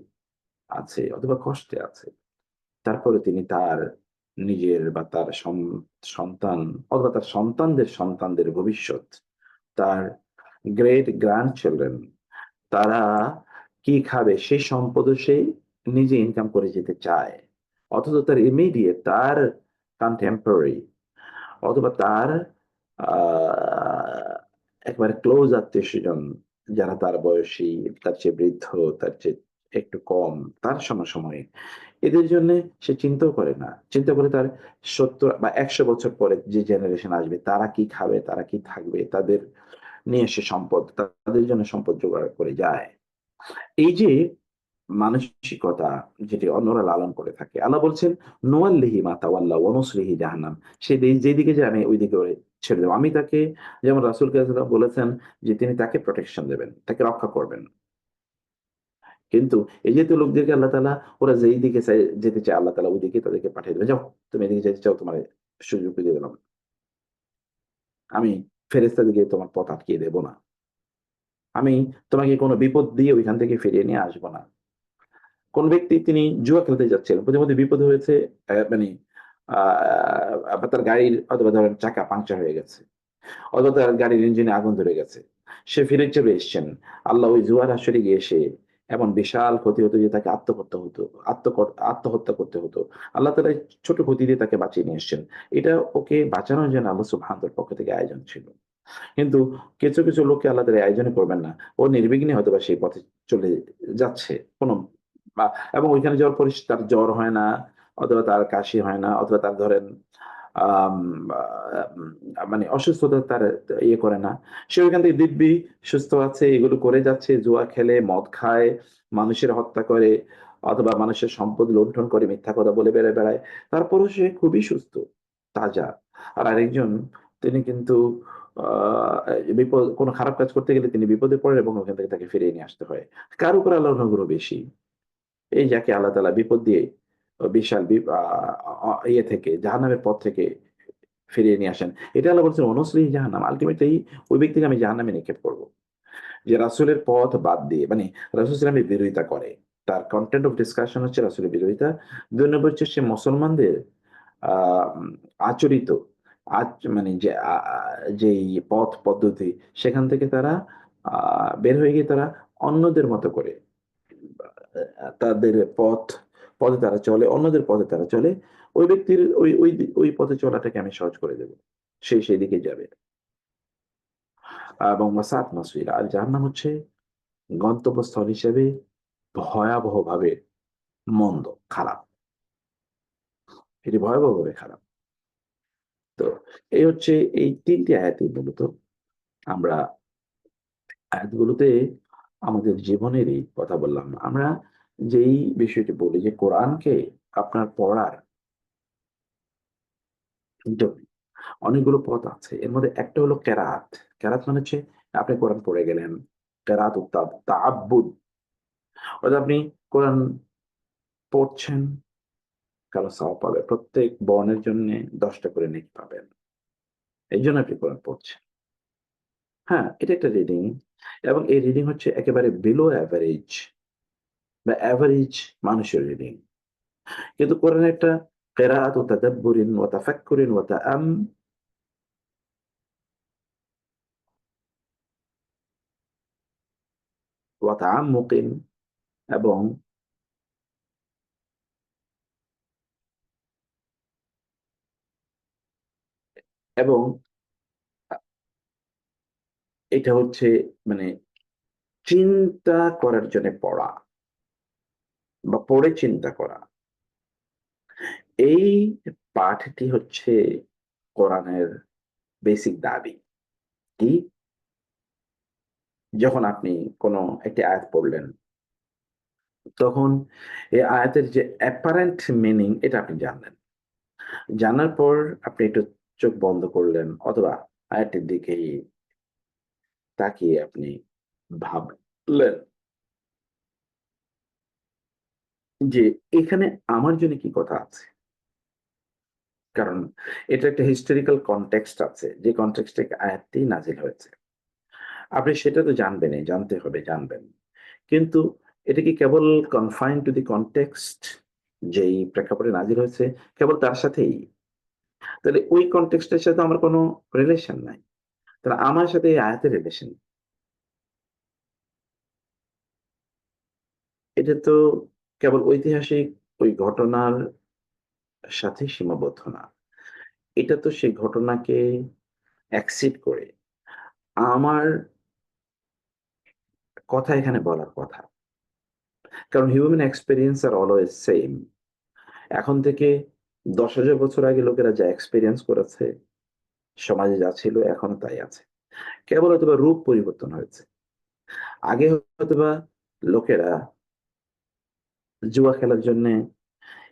আছে অথবা কষ্টে আছে। তারপরে তিনি তার নিজের বা তার সন্তান অথবা তার সন্তানদের সন্তানদের ভবিষ্যৎ, তার গ্রেট গ্র্যান্ডচিলড্রেন, তারা কি খাবে সেই সম্পদও সে নিজে ইনকাম করে যেতে চায়। অথচ তার ইমিডিয়েট, তার কন্টেম্পোরারি অথবা তার আ একেবারে ক্লোজ আত্মীয়স্বজন যারা তার বয়সী, তার চেয়ে বৃদ্ধ, তার চেয়ে একটু কম, তার সমসাময়িক, এদের জন্যে সে চিন্তাও করে না। চিন্তা করে তার ৭০ বা ১০০ বছর পরে যে জেনারেশন আসবে তারা কি খাবে, তারা কি থাকবে, তাদের নিয়ে সে সম্পদ, তাদের জন্য সম্পদ জোগাড় করে যায়। এই যে মানসিকতা যেটি অন্যরা লালন করে থাকে। আল্লাহ বলছেন, "নুওয়াল্লিহি মা তাওয়াল্লা ওয়া নুসলিহি জাহান্নাম।" সে যেদিকে যায় আমি ওইদিকে ওরে ছেড়ে দেব। আমি তাকে, যেমন রাসূলকে আল্লাহ বলেছেন যে তিনি তাকে প্রোটেকশন দেবেন, তাকে রক্ষা করবেন। কিন্তু এই যে লোকদেরকে আল্লাহ তাআলা ওরা যেই দিকে যেতে চায় আল্লাহ তাআলা ওইদিকে তাদেরকে পাঠিয়ে দেবেন। যাও, তুমি এদিকে যেতে চাও, তোমার সুযোগ দিয়ে দিলাম। আমি ফেরেশতাদেরকে তোমার পথ আটকিয়ে দেব না। আমি তোমাকে কোন বিপদ দিয়ে ওইখান থেকে ফিরিয়ে নিয়ে আসব না। কোন ব্যক্তি তিনি জুয়া খেলতে যাচ্ছিলেন। প্রতিমধ্যে বিপদ হয়েছে, মানে আ তার গাড়ির অথবা ধরেন চাকা পাংচার হয়ে গেছে। অথবা তার গাড়ির ইঞ্জিনে আগুন ধরে গেছে। সে ফিরে চলে এসছেন। আল্লাহ ওই জুয়ার আসরে গিয়ে সে এমন বিশাল ক্ষতি হতো যে তাকে আত্মহত্যা করতে হতো। আল্লাহ তাআলা ছোট ক্ষতি দিয়ে তাকে বাঁচিয়ে নিয়ে এসছেন। এটা ওকে বাঁচানোর জন্য আল্লাহ সুবহানাহু ওয়া তাআলার পক্ষ থেকে আয়োজন ছিল। কিন্তু কিছু লোককে আল্লাহ তাআলা আয়োজনই করবেন না। ও নির্বিঘ্নে হয়তোবা সেই পথে চলে যাচ্ছে। কোন বা এবং ওইখানে যাওয়ার পরে তার জ্বর হয় না, অথবা তার কাশি হয় না, অথবা তার ধরেন আম মানে অসুস্থতা তার ইয়ে করে না। সে ওইখান থেকে দিব্যি সুস্থ আছে, এগুলো করে যাচ্ছে, জুয়া খেলে, মদ খায়, মানুষের হত্যা করে অথবা মানুষের সম্পদ লুণ্ঠন করে, মিথ্যা কথা বলে বেড়ায়। তারপরেও সে খুবই সুস্থ, তাজা। আর আরেকজন, তিনি কিন্তু আ কোনো খারাপ কাজ করতে গেলে তিনি বিপদে পড়েন এবং ওখান থেকে তাকে ফিরিয়ে নিয়ে আসতে হয়। কার উপর আল্লাহর অনুগ্রহ বেশি? এই যাকে আল্লাহ তাআলা বিপদ দিয়ে বিশাল বিপ আ অ ইয়ে থেকে জাহান্নামের পথ থেকে ফিরিয়ে নিয়ে আসেন। এটা আল্লাহ বলছেন, "ওয়ানুসলিহি জাহান্নাম।" আল্টিমেটলি ওই ব্যক্তিকে আমি জাহান্নামে নিক্ষেপ করব। যে রাসূলের পথ বাদ দিয়ে মানে রাসূল সাল্লাল্লাহু আলাইহি বিরোধিতা করে। তার কনটেন্ট অফ ডিসকাশন হচ্ছে রাসূলের বিরোধিতা। ২ নম্বর হচ্ছে সে মুসলমানদের আ আচরিত মানে যে আ আ যেই পথ পদ্ধতি সেখান থেকে তারা আ বের হয়ে গিয়ে তারা অন্যদের মতো করে তাদের পথে তারা চলে, অন্যদের পথে তারা চলে। ওই ব্যক্তির ওই পথে চলাটাকে আমি সহজ করে দেব। সে সেদিকে যাবে। এবং ওয়াসাআত মাসিরা। আর জাহান্নাম হচ্ছে গন্তব্যস্থল হিসেবে ভয়াবহভাবে মন্দ, খারাপ। এটি ভয়াবহভাবে খারাপ। তো এই হচ্ছে এই ৩ টি আয়াতই মূলত আমরা আয়াতগুলোতে আমাদের জীবনেরই কথা বললাম। আমরা যেই বিষয়টি বলি যে কোরআনকে আপনার পড়ার জন্য অনেকগুলো পথ আছে। এর মধ্যে একটা হলো কেরাত। কেরাত মানে হচ্ছে আপনি কোরআন পড়ে গেলেন। কেরাত তাআব্বুদ অর্থাৎ আপনি কোরআন পড়ছেন, কারো সওয়াব পাবে। প্রত্যেক বর্ণের জন্যে ১০ টা করে নেকি পাবেন। এইজন্য আপনি কোরআন পড়ছেন। হ্যাঁ, এটা একটা রিডিং এবং এই রিডিং হচ্ছে একেবারে বিলো এভারেজ বা এভারেজ মানুষের রিডিং। কিন্তু কোরআনের একটা কেরাত ও তাদাব্বুরিন ওয়া তাফাক্কুরিন ওয়া তাআম্মুকিন এবং এবং এটা হচ্ছে মানে চিন্তা করার জন্যে পড়া বা পড়ে চিন্তা করা। এই পাঠটি হচ্ছে কোরআনের বেসিক দাবি। কি? যখন আপনি কোন একটি আয়াত পড়লেন, তখন এই আয়াতের যে apparent meaning এটা আপনি জানলেন। জানার পর আপনি একটু চোখ বন্ধ করলেন অথবা আয়াতটির দিকেই তাকিয়ে আপনি ভাবলেন যে এখানে আমার জন্য কি কথা আছে? কারণ এটা একটা historical context আছে। যে context এ আয়াতটি নাজিল হয়েছে। আপনি সেটা তো জানবেনই, জানতে হবে, জানবেন। কিন্তু এটা কি কেবল confined to the context যেই প্রেক্ষাপটে নাজিল হয়েছে, কেবল তার সাথেই? তাহলে ওই context এর সাথে আমার কোনো রিলেশন নাই। তাহলে আমার সাথে এই আয়াতের রিলেশন। এটা তো কেবল ঐতিহাসিক ওই ঘটনার সাথে সীমাবদ্ধ না। এটা তো সেই ঘটনাকে exceed করে আমার কথা এখানে বলার কথা। কারণ human experience are always same. এখন থেকে ১০,০০০ বছর আগে লোকেরা যা এক্সপেরিয়েন্স করেছে, সমাজে যা ছিল এখনো তাই আছে। কেবল হয়তোবা রূপ পরিবর্তন হয়েছে। আগে হয়তোবা লোকেরা জুয়া খেলার জন্যে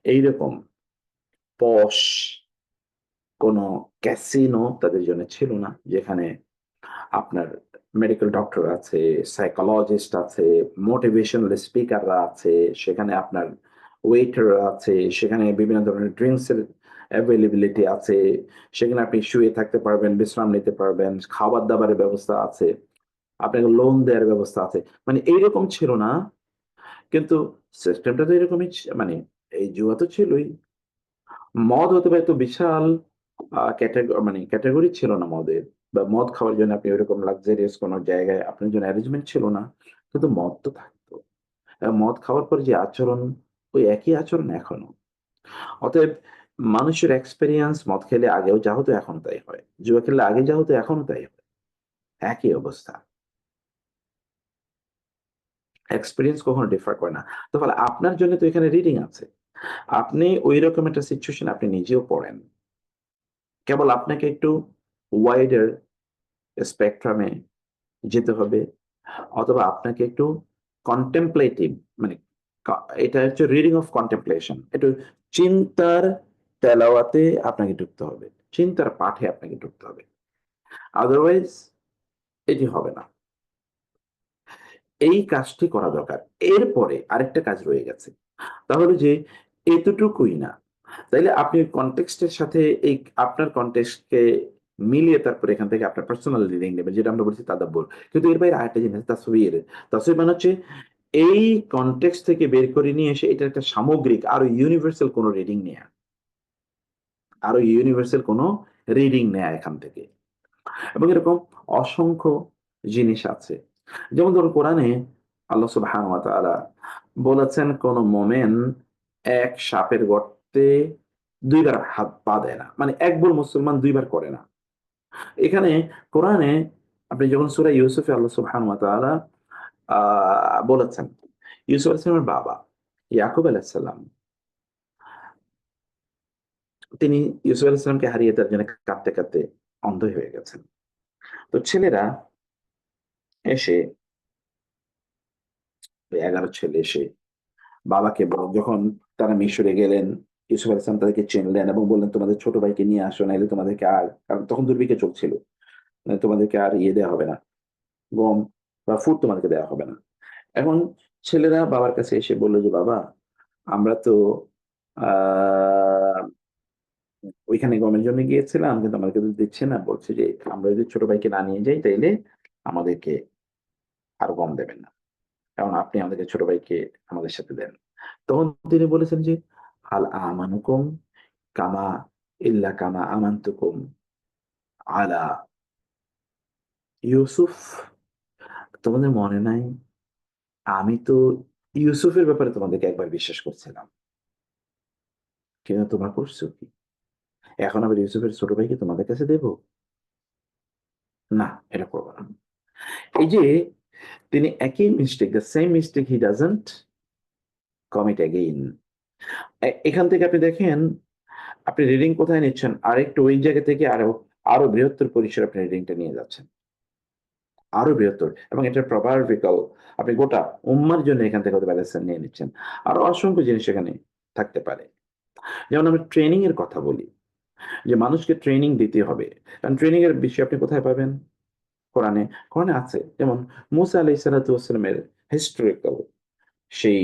এইরকম পশ কোনো ক্যাসিনো তাদের জন্য ছিল না। যেখানে আপনার মেডিকেল ডক্টর আছে, সাইকোলজিস্ট আছে, মোটিভেশনাল স্পিকাররা আছে, সেখানে আপনার ওয়েটাররা আছে, সেখানে বিভিন্ন ধরনের ড্রিংকস এর এভেইলেবিলিটি আছে। সেখানে আপনি শুয়ে থাকতে পারবেন, বিশ্রাম নিতে পারবেন, খাবার-দাবারের ব্যবস্থা আছে, আপনাকে লোন দেয়ার ব্যবস্থা আছে। মানে এইরকম ছিল না। কিন্তু সিস্টেমটা তো এরকমই মানে এই জুয়া তো ছিলই। মদ হয়তোবা এত বিশাল মানে ক্যাটেগরি ছিল না মদের। বা মদ খাওয়ার জন্য আপনি ওইরকম লাক্সারিয়াস কোন জায়গায় আপনার জন্য অ্যারেঞ্জমেন্ট ছিল না। কিন্তু মদ তো থাকতো। মদ খাওয়ার পরে যে আচরণ, ওই একই আচরণ এখনো। অতএব মানুষের এক্সপেরিয়েন্স মদ খেলে আগেও যা হতো এখনো তাই হয়। জুয়া খেললে আগে যা হতো এখনো তাই হয়। একই অবস্থা। এক্সপেরিয়েন্স কখনো ডিফার করে না। তো ফলে আপনার জন্য তো এখানে রিডিং আছে। আপনি ঐরকম একটা সিচুয়েশন আপনি নিজেও পড়েন। কেবল আপনাকে একটু ওয়াইডার স্পেকট্রামে যেতে হবে, অথবা আপনাকে একটু কন্টেমপ্লেটিভ, মানে এটা হচ্ছে রিডিং অফ কন্টেমপ্লেশন, একটু চিন্তার তেলাওয়াতে আপনাকে ঢুকতে হবে, চিন্তার পাঠে আপনাকে ঢুকতে হবে। আদারওয়াইজ এটি হবে না। এই কাজটি করা দরকার। এরপরে আরেকটা কাজ রয়ে গেছে। তাহলে যে এতটুকুই না। তাইলে আপনি কনটেক্সট এর সাথে এই আপনার কনটেক্সট কে মিলিয়ে তারপরে এখান থেকে আপনার পার্সোনাল রিডিং নেবেন। যেটা আমরা বলছি তাদাব্বুর। কিন্তু এর বাইরে আরেকটা জিনিস তাসবির। তাসবির মানে হচ্ছে এই কনটেক্সট থেকে বের করে নিয়ে এসে এটার একটা সামগ্রিক আরো ইউনিভার্সাল কোন রিডিং নেয়া। আরো ইউনিভার্সাল কোন রিডিং নেয়া এখান থেকে। এবং এরকম অসংখ্য জিনিস আছে। যেমন ধরুন কোরআনে আল্লাহ সুবহানাহু ওয়া তাআলা বলেছেন কোন মোমেন এক সাপের গর্তে ২ বার হাত পা দেয় না। মানে একবার মুসলমান ২ বার করে না। এখানে কোরআনে আপনি যখন সূরা ইউসুফে আল্লাহ সুবহানাহু ওয়া তাআলা আ বলেছেন, ইউসুফ আলাইহিস সালামের বাবা ইয়াকুব আলাইহিস সালাম তিনি ইউসুফ আলাইহিস সালামকে হারিয়ে তার জন্য কাঁদতে, কাঁদতে অন্ধ হয়ে গেছেন। তো ছেলেরা এসে ১১ ছেলে এসে বাবাকে যখন তারা মিশরে গেলেন, ইউসুফ আলাইহিস সালাম তাদেরকে চিনলেন এবং বললেন, "তোমাদের ছোট ভাইকে নিয়ে আসো, নাইলে তোমাদেরকে আর" কারণ তখন দুর্ভিক্ষ চলছিল। "তোমাদেরকে আর ইয়ে দেয়া হবে না, গম বা ফুড তোমাদেরকে দেয়া হবে না।" এখন ছেলেরা বাবার কাছে এসে বলল যে, "বাবা, আমরা তো আ ওইখানে গমের জন্য গিয়েছিলাম, কিন্তু আমাদেরকে তো দিচ্ছে না। বলছে যে, আমরা যদি ছোট ভাইকে না নিয়ে যাই, তাইলে আমাদেরকে আর গম দেবেন না। কারণ আপনি আমাদেরকে ছোট ভাইকে আমাদের সাথে দেন।" তখন তিনি বলেছেন যে, "হাল আমানুকুম কামা ইল্লা কামা আমানতুকুম আলা ইউসুফ।" তোমাদের মনে নাই? আমি তো ইউসুফের ব্যাপারে তোমাদেরকে একবার বিশ্বাস করছিলাম। কিন্তু তোমরা করছো কি? এখন আবার ইউসুফের ছোট ভাইকে তোমাদের কাছে দেব? না, এটা করব না। এই যে তিনি একই mistake, the same mistake he doesn't commit again. এখান থেকে আপনি দেখেন, আপনি রিডিং কোথায় নিচ্ছেন? আরেকটু ওই জায়গা থেকে আরো বৃহত্তর পরিসরে আপনি রিডিংটা নিয়ে যাচ্ছেন। আরো বৃহত্তর এবং এটার প্রপার বিকল আপনি গোটা উম্মার জন্য এখান থেকে হয়তো ব্যালেন্স নিয়ে নিচ্ছেন। আরো অসংখ্য জিনিস এখানে থাকতে পারে। যেমন আমি ট্রেনিং এর কথা বলি, যে মানুষকে ট্রেনিং দিতে হবে। কারণ ট্রেনিং এর বিষয় আপনি কোথায় পাবেন? কোরআনে। কোরআনে আছে। যেমন মুসা আলাইহিস সালাতু ওয়াস সালামের হিস্টোরিক্যাল সেই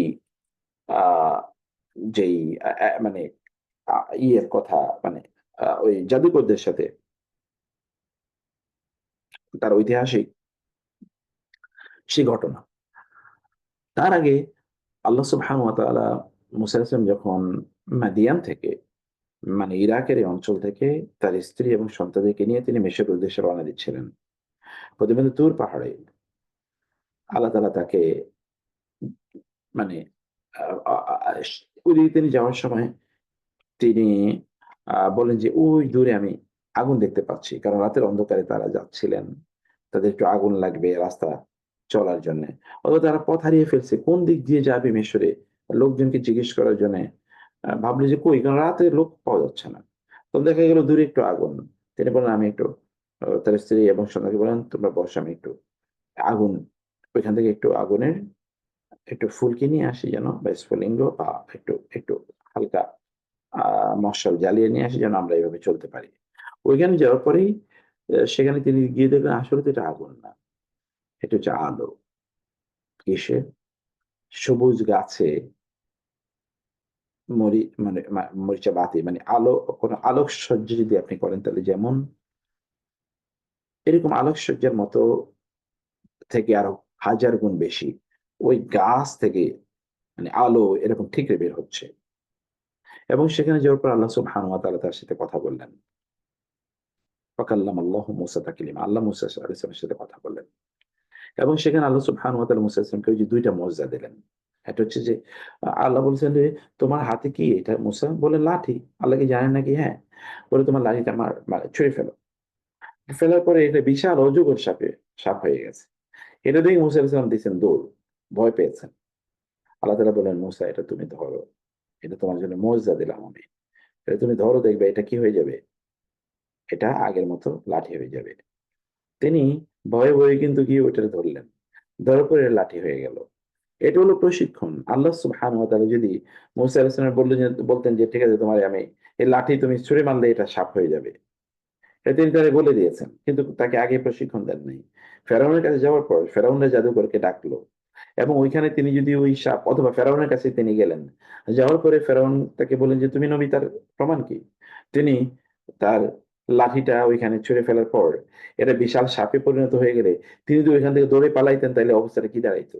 আ যেই মানে আ ইয়ের কথা, মানে ওই জাদুকরদের সাথে তার ঐতিহাসিক সেই ঘটনা। তার আগে আল্লাহ সুবহানাহু ওয়া তাআলা মুসা আলাইহিস সালাম যখন মাদিয়ান থেকে, মানে ইরাকের এই অঞ্চল থেকে তার স্ত্রী এবং সন্তানদেরকে নিয়ে তিনি মিশরের উদ্দেশ্যে রওনা দিচ্ছিলেন। প্রতিবেদন তুর পাহাড়ে আল্লাহ তাআলা তাকে মানে আ আ আ ওইদিকে তিনি যাওয়ার সময় তিনি বললেন যে, "ওই দূরে আমি আগুন দেখতে পাচ্ছি।" কারণ রাতের অন্ধকারে তারা যাচ্ছিলেন। তাদের একটু আগুন লাগবে রাস্তা চলার জন্যে। অথবা তারা পথ হারিয়ে ফেলছে। কোন দিক দিয়ে যাবে মিশরে? লোকজনকে জিজ্ঞেস করার জন্যে ভাবলো যে কই? কারণ রাতে লোক পাওয়া যাচ্ছে না। তো দেখা গেল দূরে একটু আগুন। তিনি বললেন, "আমি একটু" তার স্ত্রী এবং সন্তানকে বললেন, "তোমরা বসো, আমি একটু আগুন ওইখান থেকে একটু আগুনের একটু ফুলকি নিয়ে আসি যেন বা স্ফুলিঙ্গ বা একটু একটু হালকা আ মশাল জ্বালিয়ে নিয়ে আসি যেন আমরা এভাবে চলতে পারি।" ওইখানে যাওয়ার পরেই সেখানে তিনি গিয়ে দেখলেন আসলে তো এটা আগুন না। এটা হচ্ছে আলো। কিসের? সবুজ গাছে মানে মরিচা বাতি, মানে আলো, কোন আলোকসজ্জা যদি আপনি করেন তাহলে যেমন এরকম আলোকসজ্জার মতো থেকে আরো হাজার গুণ বেশি ওই গাছ থেকে মানে আলো এরকম ঠিকরে বের হচ্ছে। এবং সেখানে যাওয়ার পর আল্লাহ সুবহানাহু ওয়া তাআলা তার সাথে কথা বললেন। ফাকাল্লামা আল্লাহু মূসা তাকলিমা। আল্লাহ মূসা আলাইহিস সালামের সাথে কথা বললেন। এবং সেখানে আল্লাহ সুবহানাহু ওয়া তাআলা মূসা আলাইহিস সালামকে ওই যে ২ টা মুজিজা দিলেন। একটা হচ্ছে যে আল্লাহ বলছেন যে, "তোমার হাতে কি এটা মূসা?" বললেন, "লাঠি।" আল্লাহ কি জানেন নাকি? "হ্যাঁ।" বলে, "তোমার লাঠিটা মানে ছুঁড়ে ফেলো।" ফেলার পরে এটা বিশাল অজগর সাপ হয়ে গেছে। এটা দেখে মূসা আলাইহিস সালাম দিছেন দৌড়। ভয় পেয়েছেন। আল্লাহ তাআলা বললেন, "মূসা, এটা তুমি ধরো। এটা তোমার জন্য মুজিজা দিলাম আমি। এটা তুমি ধরো, দেখবে এটা কি হয়ে যাবে? এটা আগের মতো লাঠি হয়ে যাবে। তিনি ভয়ে ভয়ে কিন্তু গিয়ে ওইটা ধরলেন, ধরার পরে লাঠি হয়ে গেল। এটা হলো প্রশিক্ষণ। আল্লাহ সুবহানাহু ওয়া তাআলা যদি মুসা আলাইহিস সালাম বলতেন যে ঠিক আছে তোমার আমি এই লাঠি তুমি ছুঁড়ে মারলে এটা সাপ হয়ে যাবে, এটা তিনি তারে বলে দিয়েছেন, কিন্তু তাকে আগে প্রশিক্ষণ দেন নাই। ফেরাউনের কাছে যাওয়ার পর ফেরাউনের জাদুকরকে ডাকলো এবং ওইখানে তিনি যদি ওই সাপ, অথবা ফেরাউনের কাছে তিনি গেলেন, যাওয়ার পরে ফেরাউন তাকে বললেন যে তুমি নবী, তার প্রমাণ কি? তিনি তার লাঠিটা ওইখানে ছুঁড়ে ফেলার পর এটা বিশাল সাপে পরিণত হয়ে গেলে তিনি যদি ওইখান থেকে দৌড়ে পালাইতেন তাহলে অবস্থাটা কি দাঁড়াইতো?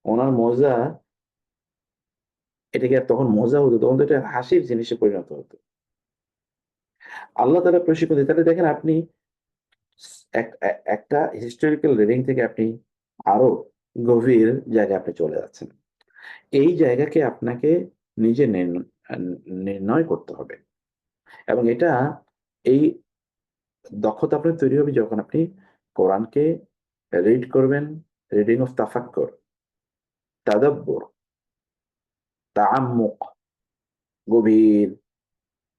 ওনার মজা, এটা কি আর তখন মজা হতো? তখন তো এটা হাসির জিনিসে পরিণত হতো। আল্লাহ তাআলা প্রশিক্ষণ দেয়। তাহলে দেখেন আপনি একটা হিস্টোরিক্যাল রিডিং থেকে আপনি আরো গভীর জায়গায় আপনি চলে যাচ্ছেন। এই জায়গাকে আপনাকে নিজে নির্ণয় করতে হবে এবং এটা, এই দক্ষতা আপনার তৈরি হবে যখন আপনি কোরআনকে রিড করবেন, রিডিং অফ তাফাক্কুর, তাদাব্বুর, তাআম্মুক, গভীর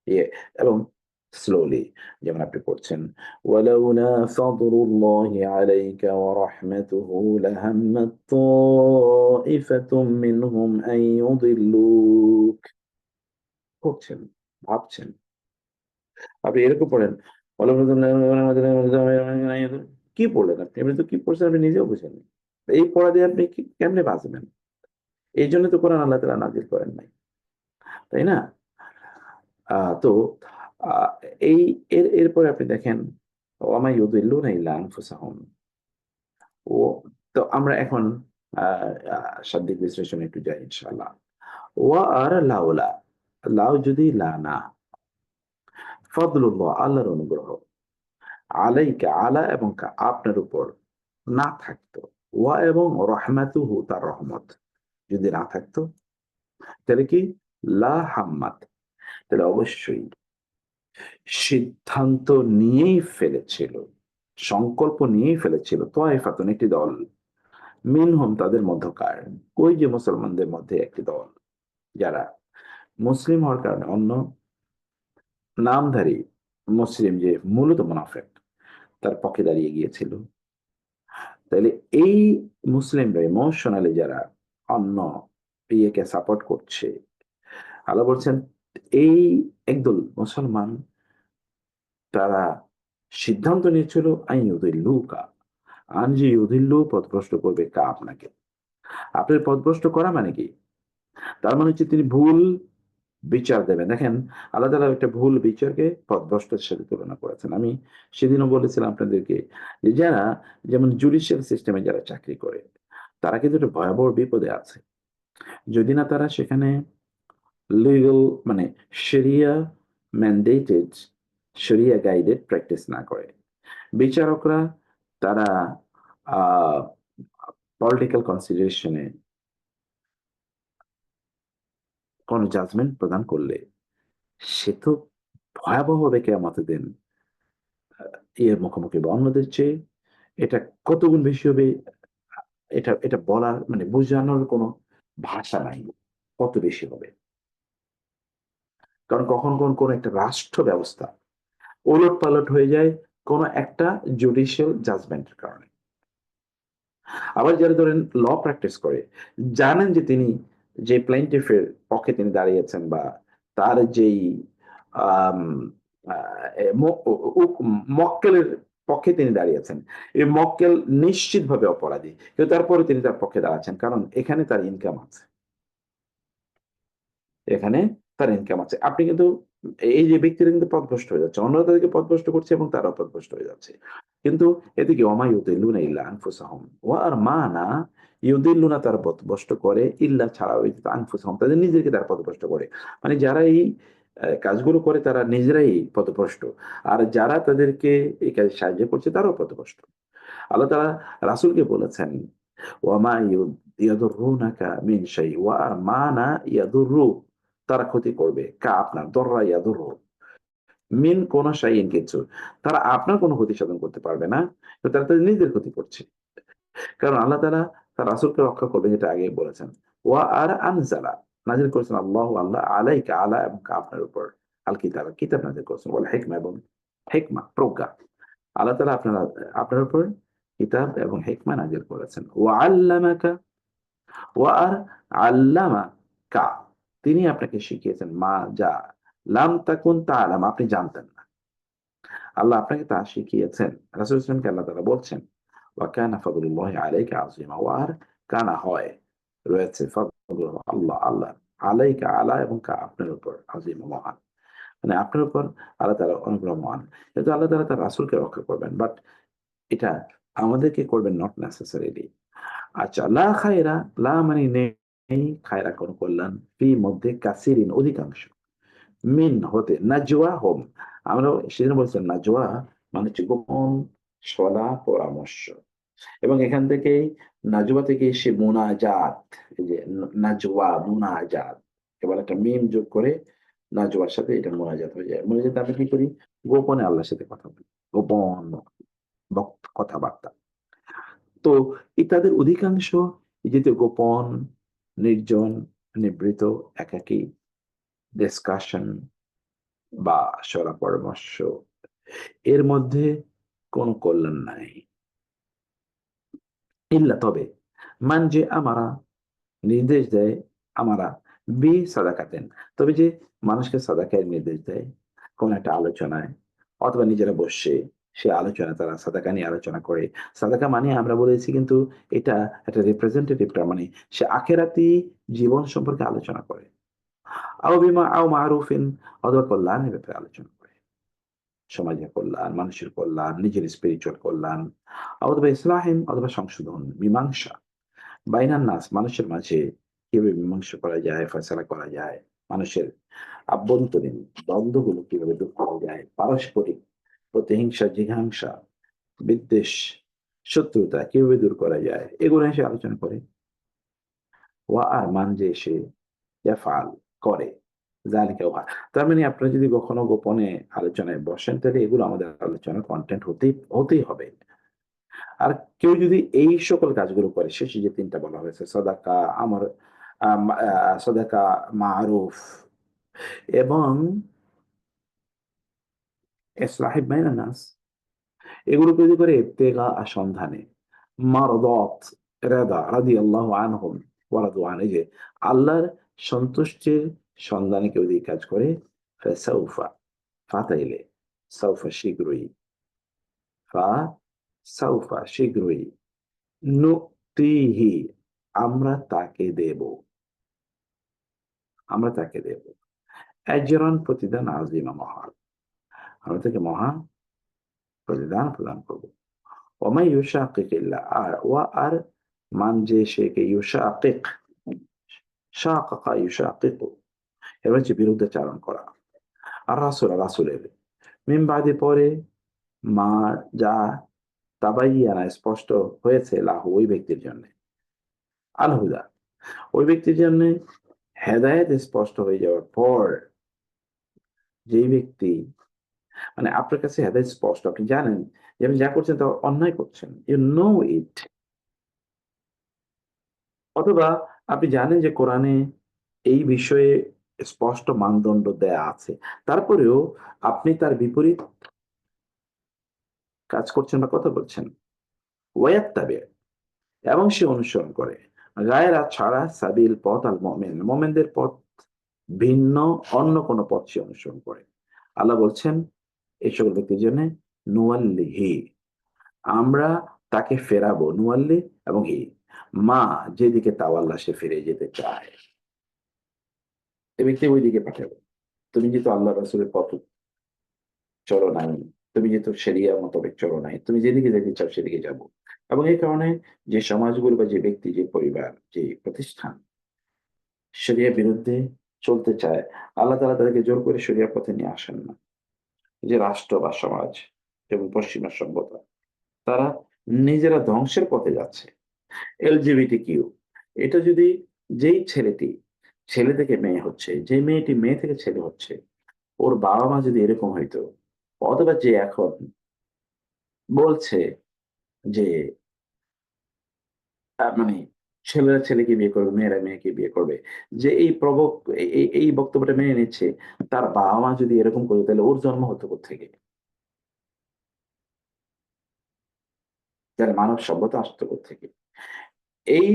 ইয়ে, এবং স্লোলি। যেমন আপনি পড়ছেন ওয়ালাউলা ফাদলুল্লাহি আলাইকা ওয়া রাহমাতুহু লাহাম্মাত তাইফাতুম মিনহুম আন ইউদিল্লুক, পড়ছেন, ভাবছেন। আপনি এরকম পড়েন কি পড়লেন আপনি? আপনি তো কি পড়ছেন আপনি নিজেও বুঝেননি। এই পড়া দিয়ে আপনি কেমনে বাঁচবেন? এই জন্য তো কোরআন আল্লাহ তাআলা নাযিল করেন নাই। তাই না? তো আ এই এরপরে আপনি দেখেন ওয়ামা ইউদিল্লুনা ইল্লা আনফুসাহুম। ও তো আমরা এখন আ আ শাব্দিক বিশ্লেষণে একটু যাই ইনশাআল্লাহ। ওয়া আর লাউলা, লাউ যদি লা না, ফাদলুল্লাহ আল্লাহর অনুগ্রহ, আলাইকা আলা এবং আপনার উপর না থাকতো, ওয়া এবং রহমাতুহু তার রহমত যদি না থাকতো, তাহলে কি লা হাম্মাত, তাহলে অবশ্যই সিদ্ধান্ত নিয়েই ফেলেছিল, সংকল্প নিয়েই ফেলেছিল তয়ফাতুন একটি দল, মিনহুম তাদের মধ্যকার, ওই যে মুসলমানদের মধ্যে একটি দল যারা মুসলিম হওয়ার কারণে অন্য নামধারী মুসলিম যে মূলত মুনাফিক তার পক্ষে দাঁড়িয়ে গিয়েছিল। তাইলে এই মুসলিমরা ইমোশনালি যারা অন্য ইয়েকে সাপোর্ট করছে, আল্লাহ বলছেন এই একদল মুসলমান তারা সিদ্ধান্ত নিয়েছিল আইয়ুদিল্লুকা, আনজি ইউদিল্লু পথভ্রষ্ট করবে আপনাকে। আপনার পথভ্রষ্ট করা মানে কি? তার মানে হচ্ছে তিনি ভুল বিচার দেবেন। দেখেন আল্লাহ তাআলা একটা ভুল বিচারকে পথভ্রষ্টের সাথে তুলনা করেছেন। আমি সেদিনও বলেছিলাম আপনাদেরকে যে যারা, যেমন জুডিশিয়াল সিস্টেমে যারা চাকরি করে, তারা কিন্তু একটা ভয়াবহ বিপদে আছে। যদি না তারা সেখানে লিগ্যাল মানে শরিয়া ম্যান্ডেটেড, শরিয়া গাইডেড প্র্যাকটিস না করে। বিচারকরা তারা আ পলিটিক্যাল কনসিডারেশন এ কোন জাজমেন্ট প্রদান করলে সে তো ভয়াবহভাবে কেয়ামতের দিন এর মুখোমুখি হবে। অন্যদের চেয়ে এটা কত গুণ বেশি হবে, আ এটা এটা বলার মানে বোঝানোর কোনো ভাষা নাই। কত বেশি হবে। কারণ কখন কোন একটা রাষ্ট্র ব্যবস্থা ওলটপালট হয়ে যায় কোন একটা জুডিশিয়াল জাজমেন্ট এর কারণে। আবার যারা ধরেন ল প্র্যাকটিস করে, জানেন যে তিনি যে প্লেইন্টিফ এর পক্ষে তিনি দাঁড়িয়েছেন বা তার যেই আম আ এ ম উ উ মক্কেলের পক্ষে তিনি দাঁড়িয়েছেন। এই মক্কেল নিশ্চিতভাবে অপরাধী। কিন্তু তারপরেও তিনি তার পক্ষে দাঁড়াচ্ছেন। কারণ এখানে তার ইনকাম আছে। এখানে তার ইনকাম আছে। আপনি কিন্তু এই যে ব্যক্তিরা কিন্তু পথভ্রষ্ট হয়ে যাচ্ছে। অন্যরা তাদেরকে পথভ্রষ্ট করছে এবং তারাও পথভ্রষ্ট হয়ে যাচ্ছে। কিন্তু এদিকে ওমা ইউদিল্লুনা ইল্লা আনফুসাহুম। ওয়া আর মা না ইউদিল্লুনা তারা পথভ্রষ্ট করে ইল্লা ছাড়া ব্যতীত আনফুসাহুম তাদের নিজেদেরকে তারা পথভ্রষ্ট করে। মানে যারা এই কাজগুলো করে তারা নিজেরাই পথভ্রষ্ট। আর যারা তাদেরকে এই কাজে সাহায্য করছে তারাও পথভ্রষ্ট। আল্লাহ তাআলা রাসূলকে বলেছেন ওয়ামা ইয়াদুররুনাকা মিন শাই ওয়া আর মা না ইয়াদুররু তারা ক্ষতি করবে আপনার দররা ইয়াদুররু মিন কোন শাইইন কিছু। তারা আপনার কোনো ক্ষতি সাধন করতে পারবে না। তো তারা তাদের নিজেদের ক্ষতি করছে। কারণ আল্লাহ তাআলা তার রাসূলকে রক্ষা করবেন যেটা আগেই বলেছেন। ওয়া আর আনজালা নাযিল করেছেন আল্লাহু আল্লাহ আলাইকা আলা এবং আপনার উপর। আল কিতাব কিতাব নাযিল করেছেন, ওয়াল হিকমা এবং হিকমা প্রজ্ঞা। আল্লাহ তাআলা আপনার উপর কিতাব এবং হিকমা নাযিল করেছেন। ওয়া আল্লামাকা ওয়া আর আল্লামাকা, তিনি আপনাকে শিখিয়েছেন মা যা লাম তাকুন তা'লাম, আপনি জানতেন না। আল্লাহ আপনাকে তা শিখিয়েছেন। রাসূল সাল্লাল্লাহু আলাইহি ওয়াসাল্লামকে আল্লাহ তাআলা বলছেন, ওয়া কানা ফাদলুল্লাহি আলাইকা আযীমা, ওয়া আর কানা হয়, রয়েছে ফাদলুল্লাহ আল্লাহ আলাইকা আলা এবং আপনার উপর আযীমা মহান। মানে আপনার উপর আল্লাহ তাআলার অনুগ্রহ মহান। কিন্তু আল্লাহ তাআলা তার রাসূলকে রক্ষা করবেন। বাট এটা আমাদেরকে করবেন নট নেসেসারিলি। আচ্ছা, লা খায়রা, লা মানে নেই, খায়রা কোন কল্যাণ, ফি মধ্যে কাসিরিন অধিকাংশ, মিন হতে, নাজওয়া হোম। আমরা সেদিন বলছিলাম নাজওয়া মানে হচ্ছে গোপন সলা পরামর্শ। এবং এখান থেকেই নাজওয়া থেকে সে মুনাজাত, এই যে নাজওয়া মুনাজাত, এবার একটা মিম যোগ করে নাজওয়ার সাথে এটা মুনাজাত হয়ে যায়। মুনাজাত আমরা কি করি? গোপনে আল্লাহর সাথে কথা বলি। গোপন কথাবার্তা। তো তাদের অধিকাংশ এই যে গোপন, নির্জন, নিভৃত, একাকী ডিসকাশন বা শলা পরামর্শ, এর মধ্যে কোন কল্যাণ নাই। ইল্লা তবে, মান যে আমারা নির্দেশ দেয়, আমারা সাদাকাতেন, তবে যে মানুষকে সাদাকার নির্দেশ দেয় কোন একটা আলোচনায় অথবা নিজেরা বসে সে আলোচনা, তারা সাদাকা নিয়ে আলোচনা করে। সাদাকা মানে আমরা বলেছি কিন্তু এটা একটা রিপ্রেজেন্টেটিভ, তার মানে সে আখেরাতি জীবন সম্পর্কে আলোচনা করে। আও মারুফিন, অথবা কল্যাণের ব্যাপারে আলোচনা করে, সমাজের কল্যাণ, মানুষের কল্যাণ, নিজের স্পিরিচুয়াল কল্যাণ, অথবা ইসলাহিম, অথবা সংশোধন, মীমাংসা, বাইনান নাস, মানুষের মাঝে কিভাবে মীমাংসা করা যায়, ফয়সালা করা যায়, মানুষের আভ্যন্তরীণ দ্বন্দ্বগুলো কিভাবে দূর করা যায়, পারস্পরিক প্রতিহিংসা, জিঘাংসা, বিদ্বেষ, শত্রুতা কিভাবে দূর করা যায়, এগুলো এসে আলোচনা করে। ওয়া আর মান যে সে ইয়াফআল করে, যালিকা ওয়া, তার মানে আপনারা যদি কখনো গোপনে আলোচনায় বসেন তাহলে এগুলো আমাদের আলোচনার কনটেন্ট হতেই হবে। আর কেউ যদি এই সকল কাজগুলো করে, শেষে যে ৩ টা বলা হয়েছে সাদাকা, আমর সাদাকা, মারুফ এবং ইসলাহি বাইনান নাস, এগুলো তৈরি করে ইবতিগা সন্ধানে, মারদাত, রেদা রাদিয়াল্লাহু আনহুম ওয়া রাদু আন, এই যে আল্লাহর সন্তুষ্টির সন্ধানে কেউ যদি কাজ করে, ফাসাউফা, ফাতাইলে, সাউফা শীঘ্রই, ফাসাউফা শীঘ্রই, নুতিহি, আমরা তাকে দেব, আমরা তাকে দেব আজরান, প্রতিদান, আযীমা, মহান, আমরা তাকে মহান প্রতিদান প্রদান করব। ওমাই ইউশাকিকিল্লাহ, আর ওয়া আর মান যে সেকে ইউশাকিক, শাকাকা ইউশাকিকু, এর হচ্ছে বিরুদ্ধাচারণ করা, আর রাসূলের মিন বাদে পরে, মা যা তাবাইয়ানা স্পষ্ট হয়েছে, লাহু ওই ব্যক্তির জন্য, আল হুদা ওই ব্যক্তির জন্য, হেদায়েত স্পষ্ট হয়ে যাওয়ার পর, যেই ব্যক্তি, মানে আপনার কাছে হেদায়েত স্পষ্ট, আপনি জানেন যে আপনি যা করছেন তা অন্যায় করছেন, ইউ নো ইট, অথবা আপনি জানেন যে কোরআনে এই বিষয়ে স্পষ্ট মানদণ্ড দেয়া আছে। তারপরেও আপনি তার বিপরীত কাজ করছেন বা কথা বলছেন। ওয়ায়াত্তাবি, এবং সে অনুসরণ করে, গায়রা ছাড়া, সাবিল পথ, আল মুমিন, মুমিনদের পথ ভিন্ন অন্য কোন পথ সে অনুসরণ করে। আল্লাহ বলছেন এই সকল ব্যক্তির জন্য নুওয়াল্লিহি, আমরা তাকে ফেরাবো, নুওয়াল্লি এবং হি, মা যেদিকে তাওয়াল্লা সে ফিরে যেতে চায়, এ ব্যক্তি ওইদিকে পাঠাবো। তুমি যেহেতু আল্লাহ রাসূলের পথ চলো নাই, তুমি যেহেতু শরিয়া মোতাবেক চলো নাই, তুমি যেদিকে যেতে চাও সেদিকে যাবো। এবং এই কারণে যে সমাজগুলো বা যে ব্যক্তি, যে পরিবার, যে প্রতিষ্ঠান শরিয়ার বিরুদ্ধে চলতে চায়, আল্লাহ তাআলা তাদেরকে জোর করে শরিয়ার পথে নিয়ে আসেন না। যে রাষ্ট্র বা সমাজ এবং পশ্চিমা সভ্যতা, তারা নিজেরা ধ্বংসের পথে যাচ্ছে। এলজিবিটিকিউ, এটা যদি, যেই ছেলেটি ছেলে থেকে মেয়ে হচ্ছে, যে মেয়েটি মেয়ে থেকে ছেলে হচ্ছে, ওর বাবা-মা যদি এরকম হইতো, অথবা যে এখন বলছে যে মানে ছেলেরা ছেলেকে বিয়ে করবে, মেয়েরা মেয়েকে বিয়ে করবে। যে এই এই বক্তব্যটা মেনে নিচ্ছে, তার বাবা-মা যদি এরকম করত তাহলে ওর জন্ম হতো কোত্থেকে? তাহলে মানব সভ্যতা আসতো কোত্থেকে? এই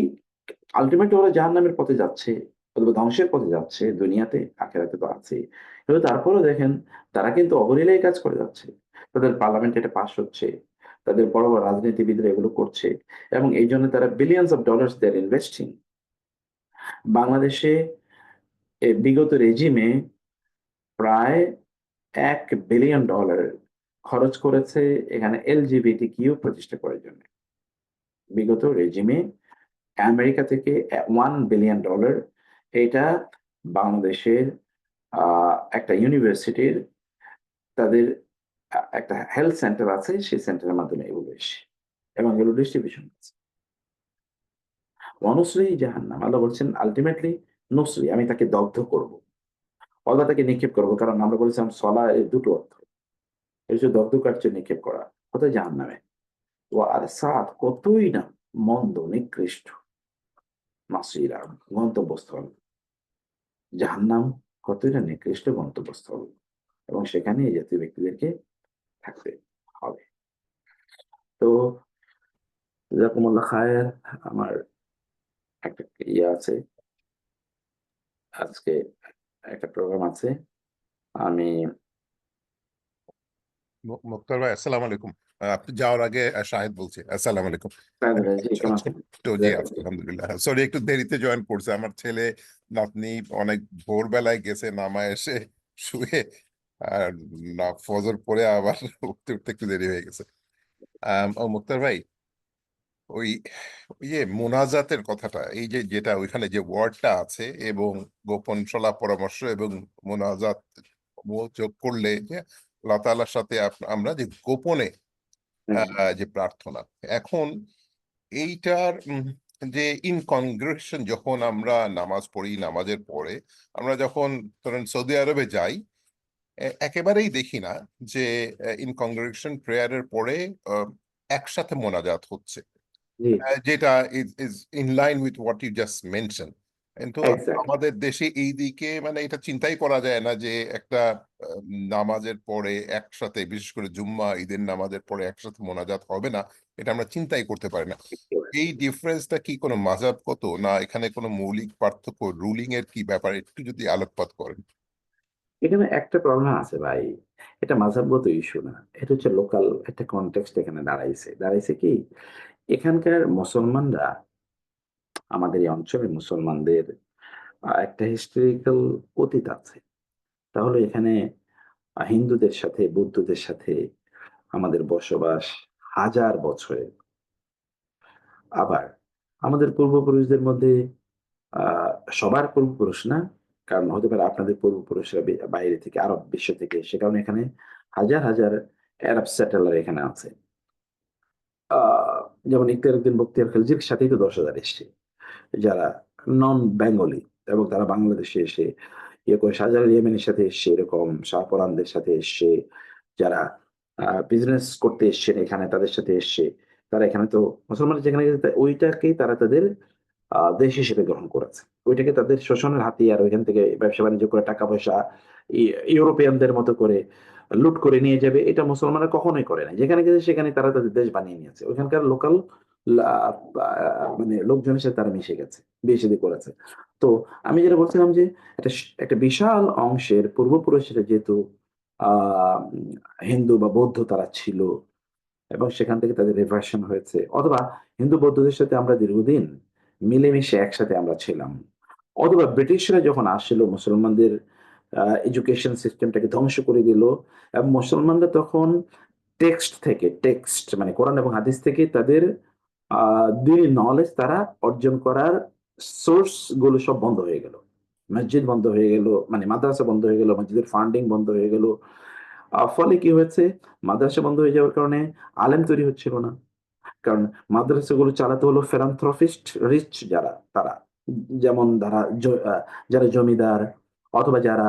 আল্টিমেটলি ওরা জাহান্নামের পথে যাচ্ছে অথবা ধ্বংসের পথে যাচ্ছে দুনিয়াতে, আখিরাতে তো আছেই। কিন্তু তারপরেও দেখেন তারা কিন্তু অবলীলায় এই কাজ করে যাচ্ছে। তাদের পার্লামেন্টে এটা পাস হচ্ছে। তাদের বড়, বড় রাজনীতিবিদরা এগুলো করছে এবং এইজন্য তারা billions of dollars they are investing. বাংলাদেশে বিগত রেজিমে প্রায় $1 বিলিয়ন খরচ করেছে এখানে LGBTQ প্রতিষ্ঠা করার জন্য। বিগত রেজিমে আমেরিকা থেকে $1 বিলিয়ন এটা বাংলাদেশের একটা ইউনিভার্সিটির তাদের একটা হেলথ সেন্টার আছে, সেই সেন্টারের মাধ্যমে এগুলো এসে এবং এগুলো ডিস্ট্রিবিউশন আছে। "ওয়ানুসলিহি জাহান্নাম" আল্লাহ বলছেন আল্টিমেটলি নুসরি আমি তাকে দগ্ধ করব। অথবা তাকে নিক্ষেপ করব। কারণ আমরা বলেছিলাম সলা এর দুটো অর্থ। এর হচ্ছে দগ্ধ কার্যে নিক্ষেপ করা। কোথায়? জাহান্নামে। আর সাত কতই না মন্দ নিকৃষ্ট মাসিরা গন্তব্যস্থল। জাহান্নাম কতই না নিকৃষ্ট গন্তব্যস্থল এবং সেখানে এই জাতীয় ব্যক্তিদেরকে থাকতে হবে। তো জাযাকুমুল্লাহ খায়ের। আমার একটা ইয়ে আছে, আজকে একটা প্রোগ্রাম আছে। আমি মুক্তার ভাই, আসসালামু আলাইকুম। আপনি যাওয়ার আগে শাহিদ বলছি, আসসালামু আলাইকুম। জি, কেমন আছেন? তো জি, আলহামদুলিল্লাহ। সরি, একটু দেরিতে জয়েন করছে। আমার ছেলে নাতনি অনেক ভোরবেলায় গেছে, নামায় এসে শুয়ে আর ফজর পরে আবার উঠতে উঠতে একটু দেরি হয়ে গেছে। ও মুক্তার ভাই, ওই ইয়ে মোনাজাতের কথাটা, এই যে যেটা ওইখানে যে ওয়ার্ডটা আছে এবং গোপন সলা পরামর্শ এবং মোনাজাত যোগ করলে যে আল্লাহ তাআলার সাথে আমরা যে গোপনে যে প্রার্থনা, এখন এইটার যে ইনকংগ্রেশন, যখন আমরা নামাজ পড়ি, নামাজের পরে আমরা যখন ধরেন সৌদি আরবে যাই, একেবারেই দেখি না যে ইনকংগ্রেশন প্রেয়ারের পরে একসাথে মোনাজাত হচ্ছে, জি, যেটা is in line with what you just mention. কিন্তু এক্সাক্টলি। আমাদের দেশে এই দিকে মানে এটা চিন্তাই করা যায় না যে একটা নামাজের পরে একসাথে, বিশেষ করে জুম্মা ঈদের নামাজের পরে একসাথে মোনাজাত হবে না, এটা আমরা চিন্তাই করতে পারি না। এই ডিফারেন্সটা কি কোনো মাযহাবগত, না এখানে কোনো মৌলিক পার্থক্য, রুলিং এর কি ব্যাপার, একটু যদি আলোকপাত করেন। এখানে একটা প্রবলেম আছে ভাই। এটা মাযহাবগত ইস্যু না। এটা হচ্ছে লোকাল একটা কনটেক্সট এখানে দাঁড়াইছে। দাঁড়াইছে কি? এখানকার মুসলমানরা, আমাদের এই অঞ্চলের মুসলমানদের একটা হিস্টোরিক্যাল অতীত আছে। তাহলে এখানে হিন্দুদের সাথে, বৌদ্ধদের সাথে আমাদের বসবাস হাজার বছরের। আবার আমাদের পূর্বপুরুষদের মধ্যে আ সবার পূর্বপুরুষ না। কারণ হতে পারে আপনাদের পূর্বপুরুষরা বাইরে থেকে আরব বিশ্ব থেকে, সে কারণে এখানে হাজার, হাজার অ্যারাব সেটেলার এখানে আছে। আ যেমন ইখতিয়ার উদ্দিন বখতিয়ার খলজির সাথেই তো ১০,০০০ এসছে। যারা নন বেঙ্গলি এবং তারা বাংলাদেশে এসে ইয়ে করে, শাহজালাল ইয়েমেনের সাথে এসছে এরকম, শাহপরানদের সাথে এসছে, যারা বিজনেস করতে এসছেন এখানে তাদের সাথে এসছে। তারা এখানে তো মুসলমানরা যেখানে গেছে ওইটাকেই তারা তাদের দেশ হিসেবে গ্রহণ করেছে। ওইটাকে তাদের শোষণের হাতিয়ার, ওইখান থেকে ব্যবসা-বাণিজ্য করে টাকা-পয়সা ইউরোপিয়ানদের মতো করে লুট করে নিয়ে যাবে, এটা মুসলমানরা কখনোই করে নাই। যেখানে গেছে সেখানে তারা তাদের দেশ বানিয়ে নিয়েছে। ওইখানকার লোকাল লা আ মানে লোকজনের সাথে তারা মিশে গেছে, বিয়ে-শাদী করেছে। তো আমি যেটা বলছিলাম যে একটা বিশাল অংশের পূর্বপুরুষেরা যেহেতু আ হিন্দু বা বৌদ্ধ তারা ছিল এবং সেখান থেকে তাদের রিভার্সন হয়েছে। অথবা হিন্দু বৌদ্ধদের সাথে আমরা দীর্ঘদিন মিলেমিশে একসাথে আমরা ছিলাম। অথবা ব্রিটিশরা যখন আসছিল মুসলমানদের এডুকেশন সিস্টেমটাকে ধ্বংস করে দিল এবং মুসলমানরা তখন টেক্সট মানে কোরআন এবং হাদিস থেকে তাদের আ দিনী নলেজ তারা অর্জন করার সোর্স গুলো সব বন্ধ হয়ে গেল। মসজিদ বন্ধ হয়ে গেল, মানে মাদ্রাসা বন্ধ হয়ে গেল, মসজিদের ফান্ডিং বন্ধ হয়ে গেল। ফলে কি হয়েছে? মাদ্রাসা বন্ধ হয়ে যাওয়ার কারণে আলেম তৈরি হচ্ছিল না। কারণ মাদ্রাসাগুলো চালাতে হলো philanthropist রিচ যারা তারা। যেমন যারা জমিদার অথবা যারা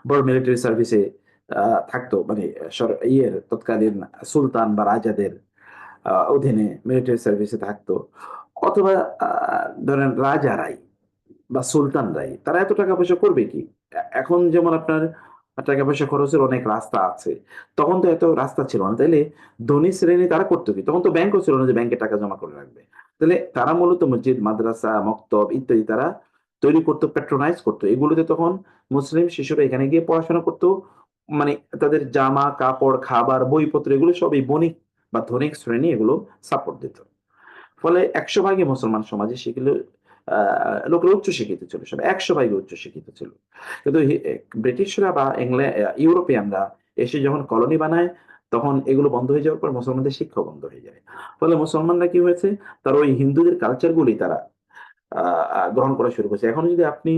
বড় মিলিটারি সার্ভিসে আ থাকতো, মানে তৎকালীন সুলতান বা রাজাদের অধীনে মিলিটারি সার্ভিসে থাকতো। অথবা ধরেন রাজারাই বা সুলতানরাই, তারা এত টাকা পয়সা করবে কি? এখন যেমন আপনার টাকা পয়সা খরচের অনেক রাস্তা আছে, তখন তো এত রাস্তা ছিল না। তাইলে ধনী শ্রেণী তারা করতো কি? তখন তো ব্যাংকও ছিল না যে ব্যাংকে টাকা জমা করে রাখবে। তাহলে তারা মূলত মসজিদ, মাদ্রাসা, মক্তব ইত্যাদি তারা তৈরি করতো, প্যাট্রোনাইজ করতো। এগুলোতে তখন মুসলিম শিশুরা এখানে গিয়ে পড়াশোনা করতো। মানে তাদের জামা কাপড়, খাবার, বইপত্র এগুলো সবই বণিক বা ধনিক শ্রেণী এগুলো সাপোর্ট দিত। ফলে 100 ভাগই মুসলমান সমাজে সেগুলো লোকেরা উচ্চ শিক্ষিত ছিল, সব 100 ভাগই উচ্চ শিক্ষিত ছিল। কিন্তু ব্রিটিশরা বা ইউরোপিয়ানরা এসে যখন কলোনি বানায়, তখন এগুলো বন্ধ হয়ে যাওয়ার পর মুসলমানদের শিক্ষা বন্ধ হয়ে যায়। ফলে মুসলমানরা কি হয়েছে, তারা ওই হিন্দুদের কালচার গুলি তারা গ্রহণ করা শুরু করেছে। এখন যদি আপনি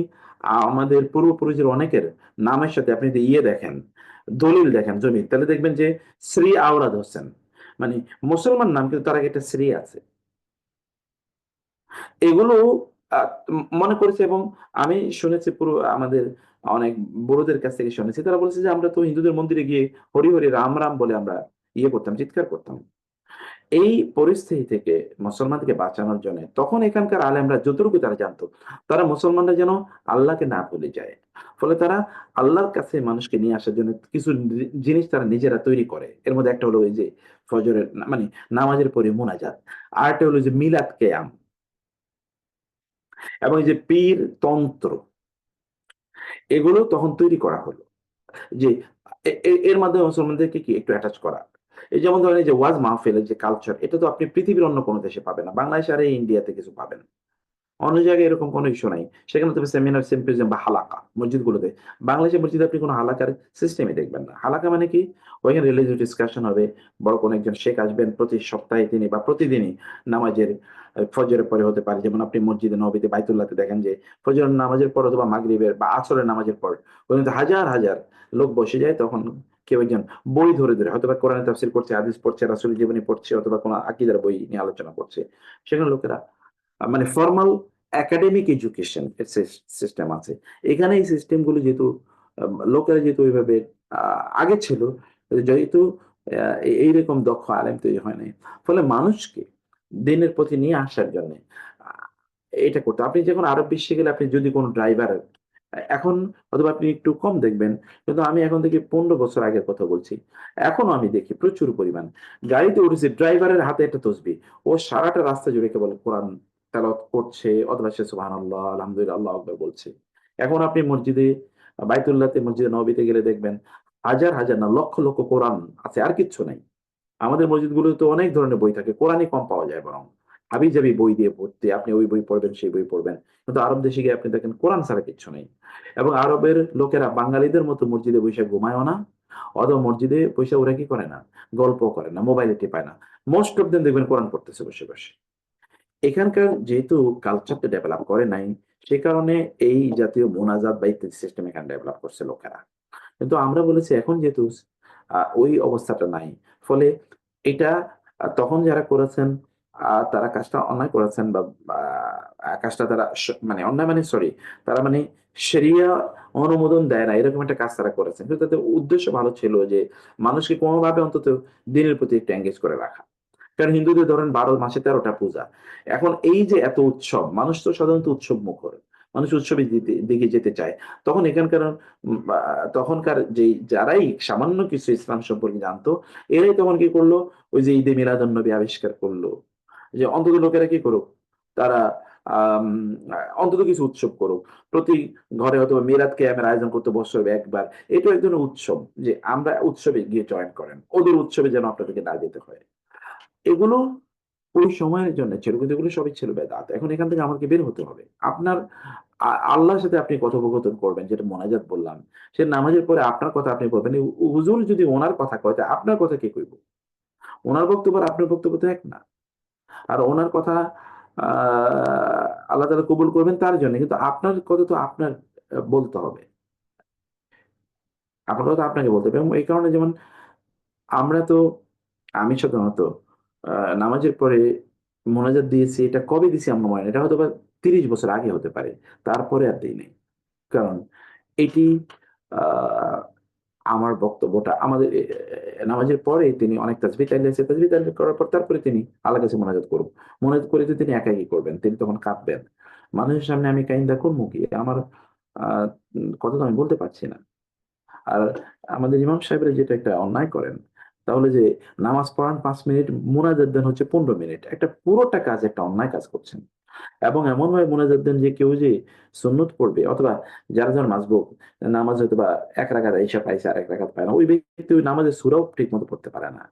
আমাদের পূর্বপুরুষের অনেকের নামের সাথে আপনি যদি দেখেন, দলিল দেখেন জমি, তাহলে দেখবেন যে শ্রী আওলাদ হোসেন, মানে মুসলমান নাম কিন্তু তার আগে একটা শ্রী আছে। এগুলো মনে করেছে। এবং আমি শুনেছি পুরো আমাদের অনেক বড়দের কাছ থেকে শুনেছি, তারা বলেছে যে আমরা তো হিন্দুদের মন্দিরে গিয়ে হরি হরি রাম রাম বলে আমরা করতাম, চিৎকার করতাম। এই পরিস্থিতি থেকে মুসলমানদেরকে বাঁচানোর জন্য তখন এখানকার আলেমরা যতটুকু তারা জানতো, তারা মুসলমানরা যেন আল্লাহকে না ভুলে যায়। ফলে তারা আল্লাহর কাছে মানুষকে নিয়ে আসার জন্য কিছু জিনিস তারা নিজেরা তৈরি করে। এর মধ্যে একটা হলো ওই যে ফজরের মানে নামাজের পরে মোনাজাত, আর একটা হলো যে মিলাদ কেয়াম, এবং এই যে পীর তন্ত্র, এগুলো তখন তৈরি করা হলো যে এর মাধ্যমে মুসলমানদেরকে কি একটু অ্যাটাচ করা। এই যেমন ধরেন এই যে ওয়াজ মাহফিলের যে কালচার, এটা তো আপনি পৃথিবীর অন্য কোনো দেশে পাবেন না, বাংলাদেশ আর এই ইন্ডিয়াতে কিছু পাবেন। অন্য জায়গায় এরকম কোনো ইস্যু নাই। সেখানে তবে সেমিনার, সিম্পোজিয়াম বা হালাকা মসজিদগুলোতে। বাংলাদেশের মসজিদে আপনি কোনো হালাকার সিস্টেমই দেখবেন না। হালাকা মানে কি? ওইখানে রিলিজিয়াস ডিসকাশন হবে, বড় কোনো একজন শেখ আসবেন, প্রতি সপ্তাহে তিনি বা প্রতিদিনই নামাজের ফজরের পরে হতে পারে, যেমন আপনি মসজিদে নববীতে বাইতুল্লাহতে দেখেন যে ফজরের নামাজের পর অথবা মাগরিবের বা আসরের নামাজের পর ওখানে হাজার হাজার লোক বসে যায়। তখন কেউ একজন বই ধরে ধরে হয়তো বা কোরআন তাফসীর করছে, হাদিস পড়ছে, রাসূলের জীবনী পড়ছে, অথবা কোনো আকীদার বই নিয়ে আলোচনা করছে। সেখানে লোকেরা মানে ফর্মাল একাডেমিক এডুকেশন সিস্টেম আছে। এখানে এই সিস্টেম গুলো যেহেতু লোকেরা যেহেতু ওইভাবে আগে ছিল, যেহেতু এইরকম দক্ষ আলেম তৈরি হয় নাই, ফলে মানুষকে দিনের প্রতি নিয়ে আসার জন্য এটা করতে। আপনি যখন আরব বিশ্বে গেলে আপনি যদি কোনো ড্রাইভার, এখন অথবা আপনি একটু কম দেখবেন, কিন্তু আমি এখন থেকে 15 বছর আগের কথা বলছি, এখনো আমি দেখি প্রচুর পরিমাণ গাড়িতে উঠেছে, ড্রাইভারের হাতে একটা তসবিহ, ও সারাটা রাস্তা জুড়ে কেবল কোরআন তেলাওয়াত করছে, অথবা সে সুবহানাল্লাহ, আলহামদুলিল্লাহ, আল্লাহু আকবার বলছে। এখন আপনি মসজিদে, বাইতুল্লাহতে, মসজিদে নববীতে গেলে দেখবেন হাজার হাজার না লক্ষ লক্ষ কোরআন আছে, আর কিচ্ছু নাই। আমাদের মসজিদগুলোতে তো অনেক ধরনের বই থাকে, কোরআনই কম পাওয়া যায় বরং। হাবিজাবি বই দিয়ে ভর্তি, আপনি ওই বই পড়বেন সেই বই পড়বেন। কিন্তু আরব দেশে গিয়ে আপনি দেখেন কোরআন ছাড়া কিচ্ছু নেই। এবং আরবের লোকেরা বাঙালিদের মতো মসজিদে বসে ঘুমায়ও না, অথবা মসজিদে বসে ওরা কি করে না, গল্প করে না, মোবাইলে টেপায় না। মোস্ট অফ দেম দেখবেন কোরআন পড়তেছে বসে বসে। এখানকার যেহেতু কালচারটা ডেভেলপ করে নাই, সে কারণে এই জাতীয় মোনাজাত বা ইত্যাদি সিস্টেম এখানে ডেভেলপ করছে লোকেরা। কিন্তু আমরা বলেছি এখন যেহেতু ওই অবস্থাটা নাই, ফলে এটা তখন যারা করেছেন তারা কাজটা অন্যায় করেছেন, বা কাজটা তারা মানে অন্যায় মানে সরি, তারা মানে শরিয়া অনুমোদন দেয় না এরকম একটা কাজ তারা করেছেন। কিন্তু তাদের উদ্দেশ্য ভালো ছিল যে মানুষকে কোনোভাবে অন্তত দিনের প্রতি একটু এঙ্গেজ করে রাখা। কারণ হিন্দুদের ধরেন 12 মাসে 13টা পূজা। এখন এই যে এত উৎসব, মানুষ তো সাধারণত উৎসব মুখর, মানুষ উৎসবের দিকে যেতে চায়। তখন এখানকার তখনকার যেই যারাই সামান্য কিছু ইসলাম সম্পর্কে জানতো, এরাই তখন কি করলো, ওই যে ঈদে মিলাদুন নবী আবিষ্কার করলো, যে অন্তত লোকেরা কি করুক, তারা আম, অন্তত কিছু উৎসব করুক। প্রতি ঘরে হয়তো মিলাদ কেয়ামের আয়োজন করতে বছরে একবার। এটা এক ধরনের উৎসব, যে আমরা উৎসবে গিয়ে জয়েন করেন, ওদের উৎসবে যেন আপনাদেরকে না যেতে হয়। এগুলো ওই সময়ের জন্য ছিল, কিন্তু এগুলো সবই ছিল বেদাত। এখন এখান থেকে আমাকে বের হতে হবে। আপনার আল্লাহর সাথে আপনি কথোপকথন করবেন, যেটা মোনাজাত বললাম, সে নামাজের পরে আপনার কথা আপনি বলবেন। হুজুর যদি ওনার কথা কয়, তা আপনার কথা কে কইব? ওনার বক্তব্য আর আপনার বক্তব্য তো এক না। আর ওনার কথা আল্লাহ তাআলা কবুল করবেন তার জন্য, কিন্তু আপনার কথা তো আপনার বলতে হবে। আপনার কথা আপনাকে বলতে হবে। এবং এই কারণে যেমন আমরা তো, আমি সাধারণত নামাজের পরে মোনাজাত দিয়েছি, এটা কবে দিছি আমার মনে নেই। এটা হয়তো বা 30 বছর আগে হতে পারে, তারপরে আর দিই নাই। কারণ এটি আহ আমার বক্তব্যটা আমাদের নামাজের পরে তিনি অনেক তাসবিহ তাহলিল আছে, তাসবিহ তাহলিল করার পর তারপরে তিনি আল্লাহর কাছে মোনাজাত করুন। মোনাজাত করে তো তিনি একাই করবেন, তিনি তখন কাঁদবেন। মানুষের সামনে আমি কাইন্দা করবো কি? আমার কথা তো আমি বলতে পারছি না। আর আমাদের ইমাম সাহেবরা যেটা একটা অন্যায় করেন, তাহলে যে নামাজ পড়ান 5 মিনিট, মোনাজাত দেন হচ্ছে 15 মিনিট, একটা পুরোটা কাজ একটা অন্যায় কাজ করছেন। এবং এমন ভাবে মোনাজাত দেন যে কেউ যে সুন্নত পড়বে, অথবা যারা যারা মাসবুক নামাজ হয়তো বা 1 রাকাত ঈশা পাইছে আর 1 রাকাত পায় না, ওই ব্যক্তি ওই নামাজের সূরাও ঠিক মতো পড়তে পারে না,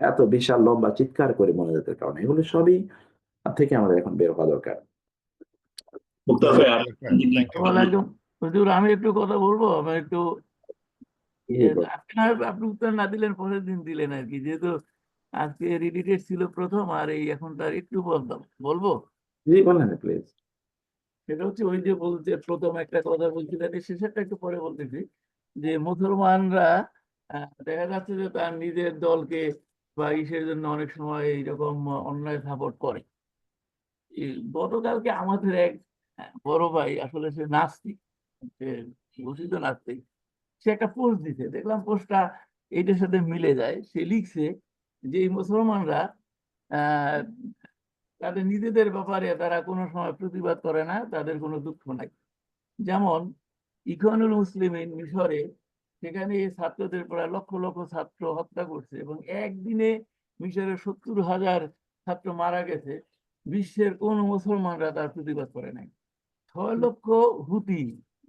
এত বিশাল লম্বা চিৎকার করে মোনাজাতের কারণে। এগুলো সবই থেকে আমাদের এখন বের হওয়া দরকার। মুক্তার জি, ভাই থ্যাংক ইউ। ওয়ালাইকুম। হুজুর, আমি একটু কথা বলবো। আমি একটু জি, আজকে না হয় আপনি উত্তর না দিলেন, পরের দিন দিলেন আর কি, যেহেতু আজকে রিলেটেড ছিল প্রথম, আর এই এখন তার একটু বলবো। জি বলেন প্লিজ। সেটা হচ্ছে ওই যে বলতে প্রথম একটা কথা বলছিলেন, এই শেষেরটা একটু পরে বলতেছি, যে মুসলমানরা দেখা যাচ্ছে যে তার নিজের দলকে বা ইসের জন্য অনেক সময় এইরকম অন্যায় সাপোর্ট করে। এই গতকালকে আমাদের এক বড় ভাই, আসলে সে নাস্তিক, সে ঘোষিত নাস্তিক, সে একটা পোস্ট দিছে, দেখলাম পোস্টটা এইটার সাথে মিলে যায়। সে লিখছে যে এই মুসলমানরা আহ তাদের নিজেদের ব্যাপারে তারা কোনো সময় প্রতিবাদ করে না, তাদের কোনো দুঃখ নাই। যেমন ইখওয়ানুল মুসলিমিন মিশরে, সেখানে ছাত্রদের প্রায় লক্ষ লক্ষ ছাত্র হত্যা করছে এবং একদিনে মিশরের 70,000 ছাত্র মারা গেছে। বিশ্বের কোন মুসলমানরা তার প্রতিবাদ করে নাই। 6 লক্ষ হুতি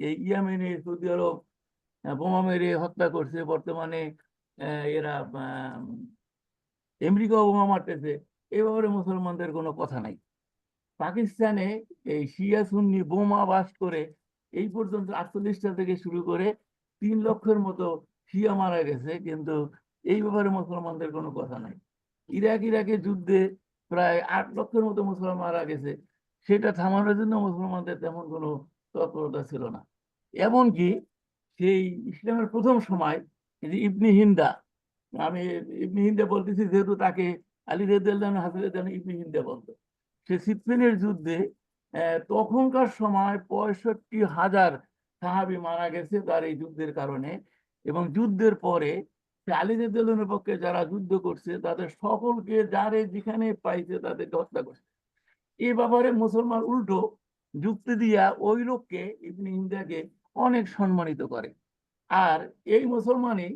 এই ইয়েমেনে, সৌদি আরব বোমা মেরে হত্যা করছে। বর্তমানে এরা আমেরিকাও বোমা মারতেছে, এ ব্যাপারে মুসলমানদের কোনো কথা নাই। পাকিস্তানে এই শিয়া সুন্নি বোমা বাস করে এই পর্যন্ত 48টা থেকে শুরু করে 3 লক্ষের মতো শিয়া মারা গেছে, কিন্তু এই ব্যাপারে মুসলমানদের কোনো কথা নাই। ইরাকের যুদ্ধে প্রায় 8 লক্ষের মতো মুসলমান মারা গেছে, সেটা থামানোর জন্য মুসলমানদের তেমন কোনো তৎপরতা ছিল না। এমনকি সেই ইসলামের প্রথম সময় এই যে ইবনে হিন্দা, আমি ইবনে হিন্দা বলতেছি যেহেতু তাকে আলী রাদিয়াল্লাহু আনহু, হাসান রাদিয়াল্লাহু আনহু ইবনে হিন্দা বলতো। সে সিফফিনের যুদ্ধে তখনকার সময় 65,000 সাহাবী মারা গেছে তার এই যুদ্ধের কারণে। এবং যুদ্ধের পরে সে আলী রাদিয়াল্লাহু আনহুর পক্ষে যারা যুদ্ধ করছে তাদের সকলকে যারে যেখানে পাইছে তাদেরকে হত্যা করছে। এ ব্যাপারে মুসলমান উল্টো যুক্তি দিয়া ওই লোককে, ইবনে হিন্দাকে, অনেক সম্মানিত করে। আর এই মুসলমানই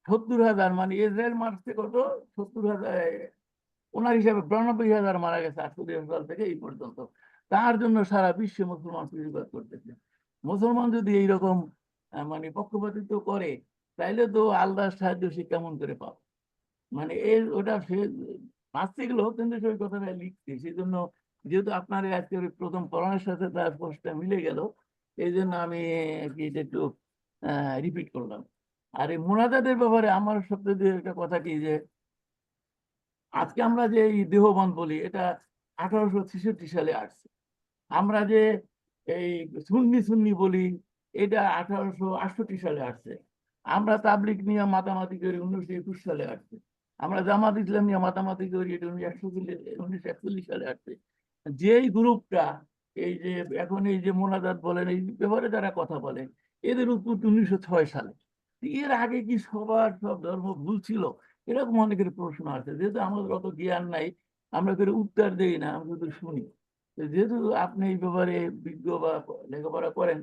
70,000, মানে ইসরায়েল মারছে কত, 70,000, ওনার হিসাবে 92,000 মারা গেছে 48 সাল থেকে এই পর্যন্ত। তার জন্য সারা বিশ্বে মুসলমান প্রতিবাদ করতেছে। মুসলমান যদি এইরকম মানে পক্ষপাতিত্ব করে, তাইলে তো আল্লাহর সাহায্য সে কেমন করে পাবে? মানে এর ওটা সে নাস্তিক লোক, কিন্তু সেই কথাটা লিখছে। সেই জন্য যেহেতু আপনার আজকের প্রথম পড়ানোর সাথে তার পোস্টটা মিলে গেল, এই জন্য আমি আর কি এটা একটু রিপিট করলাম। আর এই মোনাজাতের ব্যাপারে আমার সবচেয়ে একটা কথা কি, যে আজকে আমরা যে এই দেহবন্ধ বলি, এটা 1863 সালে আসছে। আমরা যে এই সুন্নি সুন্নি বলি, এটা 1868 সালে আসছে। আমরা তাবলিগ নিয়ে মাতামাতি করি, 1921 সালে আসছে। আমরা জামাত ইসলাম নিয়ে মাতামাতি করি, এটা 1941 সালে আসছে। যেই গ্রুপটা এই যে এখন এই যে মোনাজাত বলেন, এই ব্যাপারে যারা কথা বলেন, এদের উৎপত্তি 1906 সালে। এর আগে কি সবার সব ধর্ম ভুল ছিল? এরকম অনেকের প্রশ্ন আছে। যেহেতু আমাদের অত জ্ঞান নাই, আমরা করে উত্তর দেই না, আমরা শুধু শুনি। তো যেহেতু আপনি এই ব্যাপারে বিজ্ঞ বা লেখাপড়া করেন,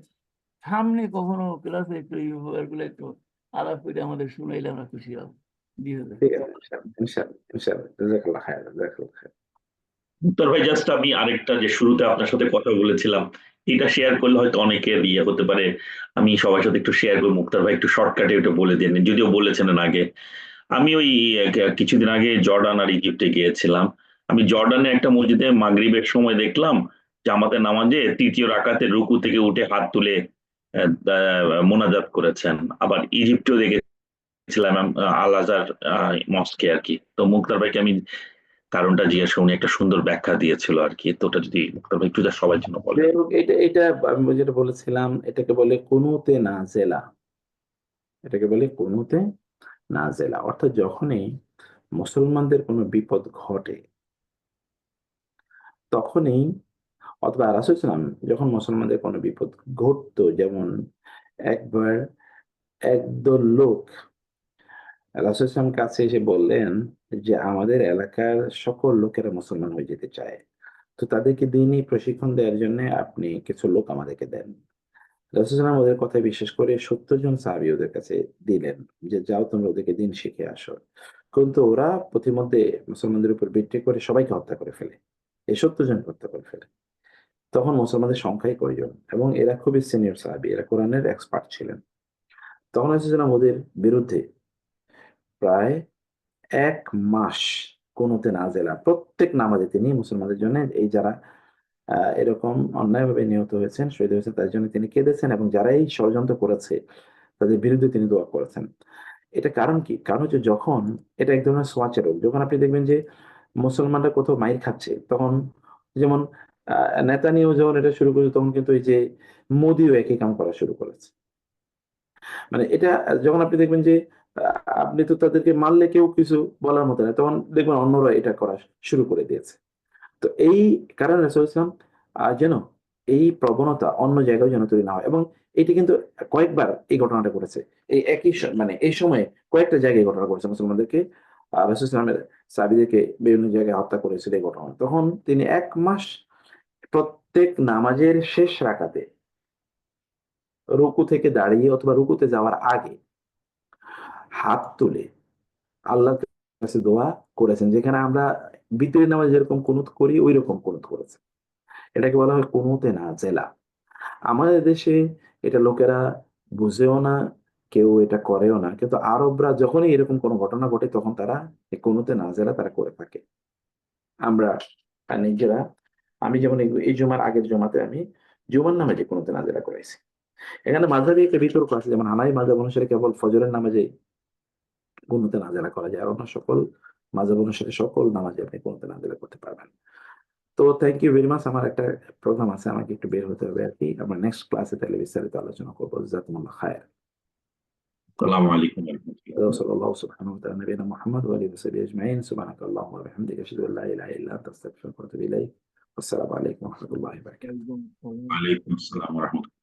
সামনে কখনো ক্লাসে একটু এই ব্যাপারগুলো একটু আলাপ করে আমাদের শুনাইলে আমরা খুশি হব। দিয়ে দেবেন। ঠিক আছে, ইনশাআল্লাহ ইনশাআল্লাহ ইনশাআল্লাহ, জাযাকাল্লাহ খায়র, জাযাকাল্লাহ খায়র। মুক্তার ভাই, জাস্ট আমি আরেকটা যে শুরুতে আপনার সাথে কথা বলেছিলাম, এটা শেয়ার করলে হয়তো অনেকের ইয়ে হতে পারে। আমি সবার সাথে একটু শেয়ার করি। মুক্তার ভাই একটু শর্টকাটে ওটা বলে দেন, যদিও বলেছেন আগে। আমি ওই কিছুদিন আগে জর্ডান আর ইজিপ্টে গিয়েছিলাম। আমি জর্ডানে একটা মসজিদে মাগরিবের সময় দেখলাম জামাতের নামাজে তৃতীয় রাকাতে রুকু থেকে উঠে হাত তুলে মোনাজাত করেছেন। আবার ইজিপ্টেও দেখেছিলাম আল আজহার মস্কে আর কি। তো মুক্তার ভাইকে আমি কারণটা জিজ্ঞেস করি, উনি একটা সুন্দর ব্যাখ্যা দিয়েছিল আর কি। তো ওটা যদি মুক্তার ভাই একটু যা সবার জন্য বলেন। যাই হোক, এটা আমি যেটা বলেছিলাম, এটাকে বলে কুনুতে নাজেলা। এটাকে বলে কুনুতে নাজেলা, অর্থাৎ যখনই মুসলমানদের কোনো বিপদ ঘটে, তখনই, অথবা রাসূল সাল্লাল্লাহু আলাইহি ওয়াসাল্লাম যখন মুসলমানদের কোনো বিপদ ঘটতো, যেমন একবার একদল লোক রাসূল সাল্লাল্লাহু আলাইহি ওয়াসাল্লামের কাছে এসে বললেন যে, "আমাদের এলাকার সকল লোকেরা মুসলমান হয়ে যেতে চায়। তো তাদেরকে দ্বীনি প্রশিক্ষণ দেওয়ার জন্যে আপনি কিছু লোক আমাদেরকে দেন।" রাসূল সাল্লাল্লাহু আলাইহি ওয়াসাল্লাম ওদের কথায় বিশ্বাস করে ৭০ জন সাহাবী ওদের কাছে দিলেন যে, "যাও তোমরা ওদেরকে দ্বীন শিখে আসো।" কিন্তু ওরা প্রতিমধ্যে মুসলমানদের উপর ভিত্তি করে সবাইকে হত্যা করে ফেলে। এই ৭০ জনকে হত্যা করে ফেলে। তখন মুসলমানদের সংখ্যাই কয়জন? এবং এরা খুবই সিনিয়র সাহাবী। এরা কোরআনের এক্সপার্ট ছিলেন। তখন রাসূল সাল্লাল্লাহু আলাইহি ওয়াসাল্লাম ওদের বিরুদ্ধে প্রায় ১ মাস কুনুতে নাজেলা প্রত্যেক নামাজে তিনি মুসলমানদের জন্য এই যারা এরকম অন্যায়ভাবে নিহত হয়েছেন, শহীদ হয়েছেন তাদের জন্য তিনি কেঁদেছেন এবং যারা এই ষড়যন্ত্র করেছে তাদের বিরুদ্ধে তিনি দোয়া করেছেন। এটা কারণ কি? কারণ হচ্ছে যখন এটা এক ধরনের সোয়াচের রোগ। যখন আপনি দেখবেন যে মুসলমানরা কোথাও মাইর খাচ্ছে তখন যেমন আ নেতানিয়াহু যখন এটা শুরু করেছে তখন কিন্তু এই যে মোদিও একই কাম করা শুরু করেছে। মানে এটা যখন আপনি দেখবেন যে আ আপনি তো তাদেরকে মারলে কেউ কিছু বলার মতো না। তখন দেখবেন অন্যরা এটা করা শুরু করে দিয়েছে। তো এই কারণে রাসূল ইসলাম যেন এই প্রবণতা অন্য জায়গায় যেন তৈরি না হয় এবং এটি কিন্তু কয়েকবার এই ঘটনাটা ঘটেছে। এই একই মানে এই সময়ে কয়েকটা জায়গায় এই ঘটনা ঘটেছে মুসলমানদেরকে রাসূল ইসলামের সাহাবীদেরকে বিভিন্ন জায়গায় হত্যা করেছিল এই ঘটনা। তখন তিনি ১ মাস প্রত্যেক নামাজের শেষ রাকাতে রুকু থেকে দাঁড়িয়ে অথবা রুকুতে যাওয়ার আগে হাত তুলে আল্লাহর কাছে দোয়া করেছেন। যেখানে আমরা বিতরের নামাজে যেরকম কুনুত করি ঐরকম কুনুত করেছেন। এটাকে বলা হয় কুনুতে নাজেলা। আমাদের দেশে এটা লোকেরা বুঝেও না, কেউ এটা করেও না। কিন্তু আরবরা যখনই এরকম কোনো ঘটনা ঘটে তখন তারা এই কুনুতে নাজেলা তারা করে থাকে। আমরা নিজেরা আমি যেমন এই জুমার আগের জুমাতে আমি জুমার নামাজে কুনুতে নাজেলা করাইছি। এখানে মাযহাবী একটা বিতর্ক আছে যেমন হানাফি মাযহাব অনুসারে কেবল ফজরের নামাজে কুনুতে নাজেলা করা যায়। আর অন্য সকল মাযহাব অনুসারে সকল নামাজে আপনি কুনুতে নাজেলা করতে পারবেন। তো থ্যাংক ইউ ভেরি মাচ। আমার একটা প্রোগ্রাম আছে। আমাকে একটু বের হতে হবে আরকি। আমরা নেক্সট ক্লাসে তাহলে বিস্তারিত আলোচনা করব। জাযাকুমুল্লাহ খায়ের। আসসালামু আলাইকুম ওয়া রাহমাতুল্লাহ। ওয়া সাল্লাল্লাহু সুবহানাহু ওয়া তাআলা নবিয়ানা মুহাম্মদ ওয়া আলিহি ওয়া সাহবিহি আজমাইন। সুবহানাকাল্লাহুম্মা ওয়া বিহামদিকা আশহাদু আল্লা ইলাহা ইল্লা আনতা আস্তাগফিরুকা ওয়া আতুবু ইলাইক। আসসালামু আলাইকুম ওয়া রাহমাতুল্লাহি ওয়া বারাকাতুহু। ওয়া আলাইকুম আসসালাম ওয়া রাহমাতুল্লাহ।